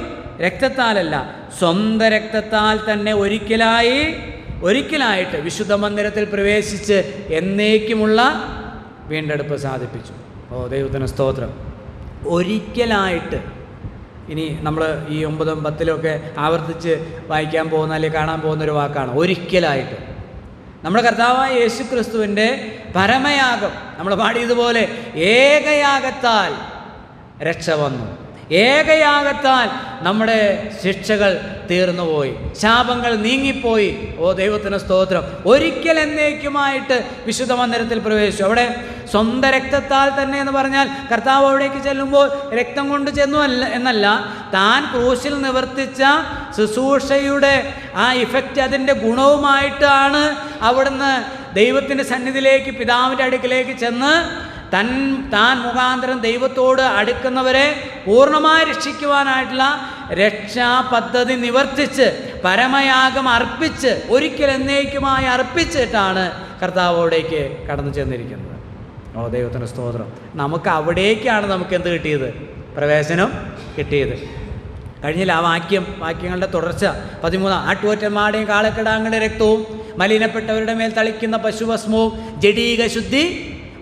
രക്തത്താലല്ല, സ്വന്തം രക്തത്താൽ തന്നെ ഒരിക്കലായിട്ട് വിശുദ്ധ മന്ദിരത്തിൽ പ്രവേശിച്ച് എന്നേക്കുമുള്ള വീണ്ടെടുപ്പ് സാധിപ്പിച്ചു. ദൈവത്തിന് സ്തോത്രം. ഒരിക്കലായിട്ട്. ഇനി നമ്മൾ ഈ 9-ഉം 10-ലും ആവർത്തിച്ച് വായിക്കാൻ പോകുന്ന അല്ലെങ്കിൽ കാണാൻ പോകുന്നൊരു വാക്കാണ് ഒരിക്കലായിട്ട്. നമ്മുടെ കർത്താവായ യേശു ക്രിസ്തുവിൻ്റെ പരമയാഗം നമ്മൾ പാടിയതുപോലെ ഏകയാഗത്താൽ രക്ഷ വന്നു. ഏകയാഗത്താൽ നമ്മുടെ ശിക്ഷകൾ തീർന്നുപോയി, ശാപങ്ങൾ നീങ്ങിപ്പോയി. ദൈവത്തിന് സ്തോത്രം. ഒരിക്കൽ എന്നേക്കുമായിട്ട് വിശുദ്ധ മന്ദിരത്തിൽ പ്രവേശിച്ചു. അവിടെ സ്വന്തം രക്തത്താൽ തന്നെ എന്ന് പറഞ്ഞാൽ കർത്താവ് അവിടേക്ക് ചെല്ലുമ്പോൾ രക്തം കൊണ്ട് ചെന്നു എന്നല്ല, താൻ ക്രൂശിൽ നിവർത്തിച്ച ശുശ്രൂഷയുടെ ആ ഇഫക്റ്റ്, അതിൻ്റെ ഗുണവുമായിട്ടാണ് അവിടുന്ന് ദൈവത്തിൻ്റെ സന്നിധിയിലേക്ക്, പിതാവിൻ്റെ അടുക്കിലേക്ക് ചെന്ന് താൻ മുഖാന്തരം ദൈവത്തോട് അടുക്കുന്നവരെ പൂർണ്ണമായി രക്ഷിക്കുവാനായിട്ടുള്ള രക്ഷാ പദ്ധതി നിവർത്തിച്ച് പരമയാഗം അർപ്പിച്ച് ഒരിക്കൽ എന്നേക്കുമായി അർപ്പിച്ചിട്ടാണ് കർത്താവോടേക്ക് കടന്നു ചെന്നിരിക്കുന്നത്. ഓ ദൈവത്തിന് സ്തോത്രം. നമുക്ക് അവിടേക്കാണ് നമുക്ക് എന്ത് കിട്ടിയത്? പ്രവേശനം കിട്ടിയത്. കഴിഞ്ഞില്ല ആ വാക്യങ്ങളുടെ തുടർച്ച 13. ആട്ടുകൊറ്റന്മാരുടെയും കാളക്കിടാങ്ങളുടെ രക്തവും മലിനപ്പെട്ടവരുടെ മേൽ തളിക്കുന്ന പശുഭസ്മവും ജഡീക ശുദ്ധി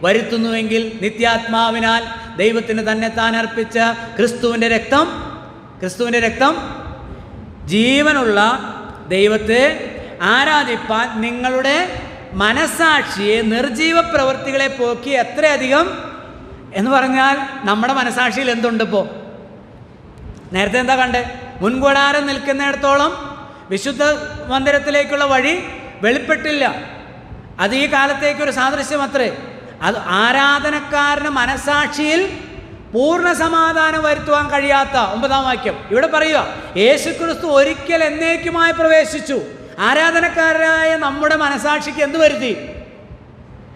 വരുത്തുന്നുവെങ്കിൽ നിത്യാത്മാവിനാൽ ദൈവത്തിന് തന്നെ താൻ അർപ്പിച്ച ക്രിസ്തുവിൻ്റെ രക്തം ജീവനുള്ള ദൈവത്തെ ആരാധിപ്പാൻ നിങ്ങളുടെ മനസാക്ഷിയെ നിർജീവ പ്രവൃത്തികളെ പോക്കി എത്രയധികം എന്ന് പറഞ്ഞാൽ നമ്മുടെ മനസാക്ഷിയിൽ എന്തുണ്ട്? ഇപ്പോൾ നേരത്തെ എന്താ കണ്ടേ? മുൻകൂടാരം നിൽക്കുന്നിടത്തോളം വിശുദ്ധ മന്ദിരത്തിലേക്കുള്ള വഴി വെളിപ്പെട്ടില്ല. അത് ഈ കാലത്തേക്കൊരു സാദൃശ്യം അത്രേ. അത് ആരാധനക്കാരന് മനസാക്ഷിയിൽ പൂർണ്ണ സമാധാനം വരുത്തുവാൻ കഴിയാത്ത 9-ാം വാക്യം ഇവിടെ പറയുക, യേശുക്രിസ്തു ഒരിക്കൽ എന്നേക്കുമായി പ്രവേശിച്ചു. ആരാധനക്കാരായ നമ്മുടെ മനസാക്ഷിക്ക് എന്ത് വരുത്തി?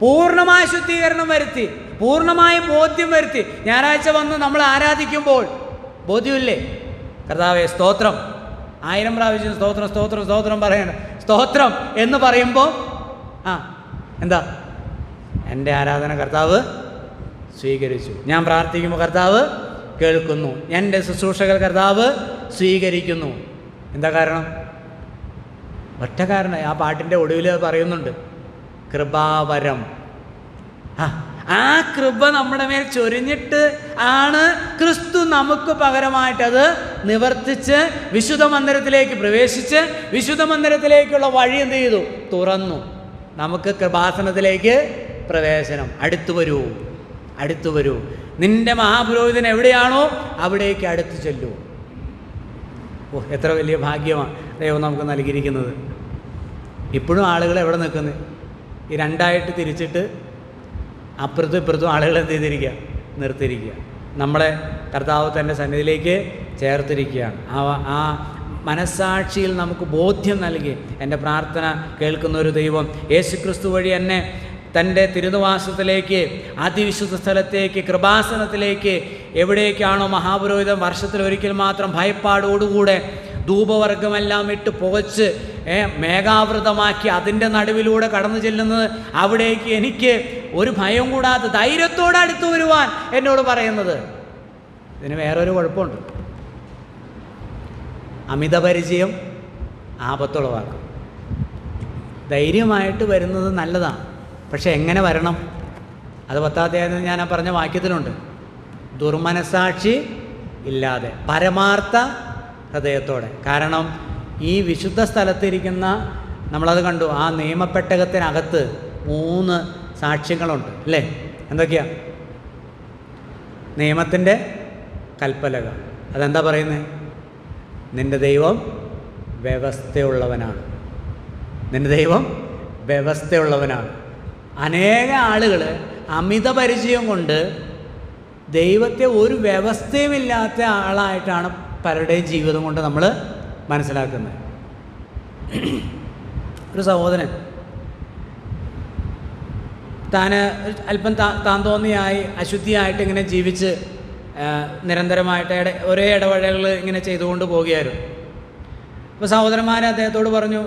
പൂർണ്ണമായ ശുദ്ധീകരണം വരുത്തി, പൂർണ്ണമായ ബോധ്യം വരുത്തി. ഞായറാഴ്ച വന്ന് നമ്മൾ ആരാധിക്കുമ്പോൾ ബോധ്യമില്ലേ? കർത്താവേ സ്തോത്രം, 1000 പ്രാവശ്യം സ്തോത്രം സ്തോത്രം സ്തോത്രം പറയണം. സ്തോത്രം എന്ന് പറയുമ്പോൾ എന്താ? എൻ്റെ ആരാധന കർത്താവ് സ്വീകരിച്ചു. ഞാൻ പ്രാർത്ഥിക്കുമ്പോൾ കർത്താവ് കേൾക്കുന്നു. എൻ്റെ ശുശ്രൂഷകൾ കർത്താവ് സ്വീകരിക്കുന്നു. എന്താ കാരണം? ഒറ്റ കാരണം. ആ പാട്ടിൻ്റെ ഒടുവിൽ പറയുന്നുണ്ട്, കൃപാവരം. ആ കൃപ നമ്മുടെ മേൽ ചൊരിഞ്ഞിട്ട് ആണ് ക്രിസ്തു നമുക്ക് പകരമായിട്ടത് നിവർത്തിച്ച് വിശുദ്ധ മന്ദിരത്തിലേക്ക് പ്രവേശിച്ച് വിശുദ്ധ മന്ദിരത്തിലേക്കുള്ള വഴി എന്ത് ചെയ്തു? തുറന്നു. നമുക്ക് കൃപാസനത്തിലേക്ക് പ്രവേശനം. അടുത്തു വരൂ. നിന്റെ മഹാപുരോഹിതൻ എവിടെയാണോ അവിടേക്ക് അടുത്ത് ചെല്ലൂ. എത്ര വലിയ ഭാഗ്യമാണ് ദൈവം നമുക്ക് നൽകിയിരിക്കുന്നത്. ഇപ്പോഴും ആളുകൾ എവിടെ നിൽക്കുന്നത്? ഈ രണ്ടായിട്ട് തിരിച്ചിട്ട് അപ്പുറത്തും ഇപ്പുറത്തും ആളുകൾ എന്ത് ചെയ്തിരിക്കുക? നിർത്തിയിരിക്കുക. നമ്മളെ കർത്താവ് തൻ്റെ സന്നിധിയിലേക്ക് ചേർത്തിരിക്കുകയാണ്. ആ മനസ്സാക്ഷിയിൽ നമുക്ക് ബോധ്യം നൽകി എൻ്റെ പ്രാർത്ഥന കേൾക്കുന്ന ഒരു ദൈവം യേശുക്രിസ്തു വഴി എന്നെ തൻ്റെ തിരുനിവാസത്തിലേക്ക്, അതിവിശുദ്ധ സ്ഥലത്തേക്ക്, കൃപാസനത്തിലേക്ക്, എവിടേക്കാണോ മഹാപുരോഹിതൻ വർഷത്തിലൊരിക്കൽ മാത്രം ഭയപ്പാടോടുകൂടെ ധൂപവർഗമെല്ലാം ഇട്ട് പുകച്ച് മേഘാവൃതമാക്കി അതിൻ്റെ നടുവിലൂടെ കടന്നു ചെല്ലുന്നത്, അവിടേക്ക് എനിക്ക് ഒരു ഭയം കൂടാതെ ധൈര്യത്തോടെ അടുത്തു വരുവാൻ എന്നോട് പറയുന്നത്. ഇതിന് വേറൊരു കുഴപ്പമുണ്ട്. അമിതപരിചയം ആപത്തുളവാക്കും. ധൈര്യമായിട്ട് വരുന്നത് നല്ലതാണ്, പക്ഷെ എങ്ങനെ വരണം? അത് 10-ാം അധ്യായത്തിൽ ഞാൻ പറഞ്ഞ വാക്യത്തിലുണ്ട്. ദുർമനസാക്ഷി ഇല്ലാതെ, പരമാർത്ഥ ഹൃദയത്തോടെ. കാരണം ഈ വിശുദ്ധ സ്ഥലത്തിരിക്കുന്ന, നമ്മളത് കണ്ടു, ആ നിയമപ്പെട്ടകത്തിനകത്ത് 3 സാക്ഷ്യങ്ങളുണ്ട് അല്ലേ? എന്തൊക്കെയാ? നിയമത്തിൻ്റെ കൽപ്പലക. അതെന്താ പറയുന്നത്? നിൻ്റെ ദൈവം വ്യവസ്ഥയുള്ളവനാണ്. അനേക ആളുകൾ അമിത പരിചയം കൊണ്ട് ദൈവത്തെ ഒരു വ്യവസ്ഥയുമില്ലാത്ത ആളായിട്ടാണ് പലരുടെയും ജീവിതം കൊണ്ട് നമ്മൾ മനസ്സിലാക്കുന്നത്. ഒരു സഹോദരൻ അല്പം താൻ തോന്നിയായി അശുദ്ധിയായിട്ട് ഇങ്ങനെ ജീവിച്ച് നിരന്തരമായിട്ട് ഒരേ ഇടപഴകൽ ഇങ്ങനെ ചെയ്തുകൊണ്ട് പോവുകയായിരുന്നു. അപ്പോൾ സഹോദരന്മാർ അദ്ദേഹത്തോട് പറഞ്ഞു,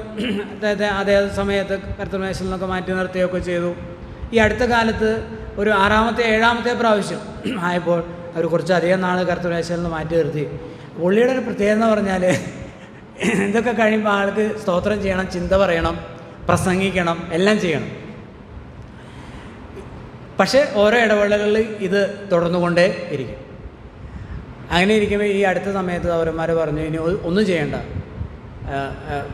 അതേ സമയത്ത് കർത്തൃമേശയിൽ നിന്നൊക്കെ മാറ്റി നിർത്തുകയൊക്കെ ചെയ്തു. ഈ അടുത്ത കാലത്ത് ഒരു 6-ാമത്തെ 7-ാമത്തെ പ്രാവശ്യം ആയപ്പോൾ അവർ കുറച്ചധികം നാൾ കർത്തൃമേശയിൽ നിന്ന് മാറ്റി നിർത്തി. പുള്ളിയുടെ ഒരു പ്രത്യേകത എന്ന് പറഞ്ഞാൽ ഇതൊക്കെ കഴിയുമ്പോൾ ആൾക്ക് സ്തോത്രം ചെയ്യണം, ചിന്ത പറയണം, പ്രസംഗിക്കണം, എല്ലാം ചെയ്യണം. പക്ഷേ ഓരോ ഇടവേളകളിൽ ഇത് തുടർന്നുകൊണ്ടേ ഇരിക്കും. അങ്ങനെ ഇരിക്കുമ്പോൾ ഈ അടുത്ത സമയത്ത് അവരന്മാർ പറഞ്ഞു, ഇനി ഒന്നും ചെയ്യണ്ട,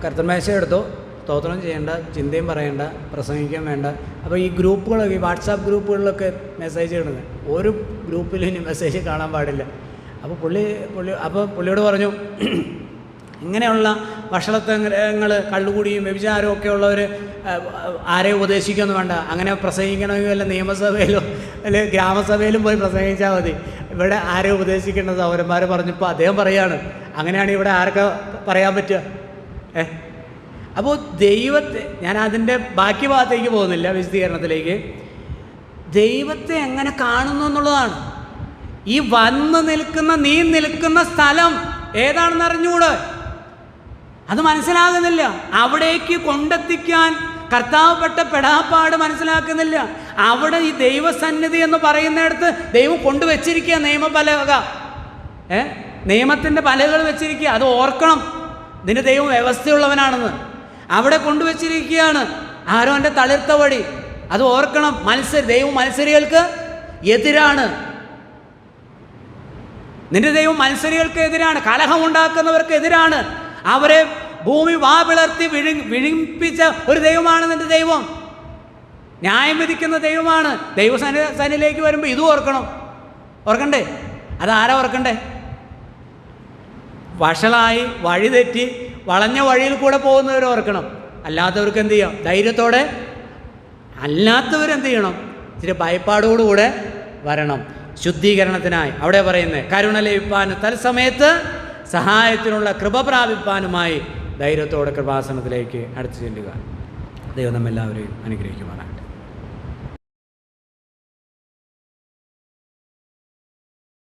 കർത്തൃമേശ എടുത്തോ, സ്തോത്രം ചെയ്യേണ്ട, ചിന്തയും പറയേണ്ട, പ്രസംഗിക്കാൻ വേണ്ട. അപ്പോൾ ഈ ഗ്രൂപ്പുകളൊക്കെ, ഈ വാട്സാപ്പ് ഗ്രൂപ്പുകളിലൊക്കെ മെസ്സേജ് ഇടുന്നത്, ഒരു ഗ്രൂപ്പിലും ഇനി മെസ്സേജ് കാണാൻ പാടില്ല. അപ്പോൾ പുള്ളിയോട് പറഞ്ഞു, ഇങ്ങനെയുള്ള വഷളത്തങ്ങൾ, കള്ളുകൂടിയും വ്യഭിചാരവും ഒക്കെ ഉള്ളവർ ആരെയും ഉപദേശിക്കൊന്നും വേണ്ട. അങ്ങനെ പ്രസംഗിക്കണമെങ്കിൽ വല്ല നിയമസഭയിലോ അല്ലെങ്കിൽ ഗ്രാമസഭയിലും പോയി പ്രസംഗിച്ചാൽ മതി. ഇവിടെ ആരെയും ഉപദേശിക്കേണ്ടത് സഹോദരന്മാർ പറഞ്ഞപ്പോൾ അദ്ദേഹം പറയാണ്, അങ്ങനെയാണ് ഇവിടെ ആരൊക്കെ പറയാൻ പറ്റുക? അപ്പോൾ ദൈവത്തെ, ഞാൻ അതിൻ്റെ ബാക്കി ഭാഗത്തേക്ക് പോകുന്നില്ല, വിശദീകരണത്തിലേക്ക്. ദൈവത്തെ എങ്ങനെ കാണുന്നു എന്നുള്ളതാണ്. ഈ നീ നിൽക്കുന്ന സ്ഥലം ഏതാണെന്ന് അറിഞ്ഞുകൂടെ? അത് മനസ്സിലാകുന്നില്ല. അവിടേക്ക് കൊണ്ടെത്തിക്കാൻ കർത്താവ് പെട്ട പെടാപ്പാട് മനസ്സിലാക്കുന്നില്ല. അവിടെ ഈ ദൈവസന്നിധി എന്ന് പറയുന്നിടത്ത് ദൈവം കൊണ്ടുവച്ചിരിക്കുക നിയമപലക, നിയമത്തിൻ്റെ പലകൾ വെച്ചിരിക്കുക. അത് ഓർക്കണം, ഇതിന് ദൈവം വ്യവസ്ഥയുള്ളവനാണെന്ന്. അവിടെ കൊണ്ടുവച്ചിരിക്കുകയാണ് ആരോൻ്റെ തളിർത്ത വടി. അത് ഓർക്കണം. ദൈവം മത്സരികൾക്ക് എതിരാണ്. നിന്റെ ദൈവം മത്സരികൾക്ക് എതിരാണ്, കലഹമുണ്ടാക്കുന്നവർക്ക് എതിരാണ്. അവരെ ഭൂമി പിളർത്തി വിഴിപ്പിച്ച ഒരു ദൈവമാണ് നിന്റെ ദൈവം. ന്യായം വിധിക്കുന്ന ദൈവമാണ്. ദൈവസന്നിധിയിലേക്ക് വരുമ്പോൾ ഇതും ഓർക്കണ്ടേ? അതാരാ ഓർക്കണ്ടേ? വഷളായി വഴിതെറ്റി വളഞ്ഞ വഴിയിൽ കൂടെ പോകുന്നവർ ഓർക്കണം. അല്ലാത്തവർക്ക് എന്ത് ചെയ്യാം? ധൈര്യത്തോടെ. അല്ലാത്തവരെന്ത് ചെയ്യണം? ഇച്ചിരി ഭയപ്പാടോടുകൂടെ വരണം ശുദ്ധീകരണത്തിനായി. അവിടെ പറയുന്നത് കരുണ ലഭിപ്പാനും തത്സമയത്ത് സഹായത്തിനുള്ള കൃപ പ്രാപിപ്പാനുമായി ധൈര്യത്തോടെ കൃപാസനത്തിലേക്ക് അടുത്ത് ചെല്ലുക. ദൈവം നമ്മെല്ലാവരെയും അനുഗ്രഹിക്കുവാനാകട്ടെ.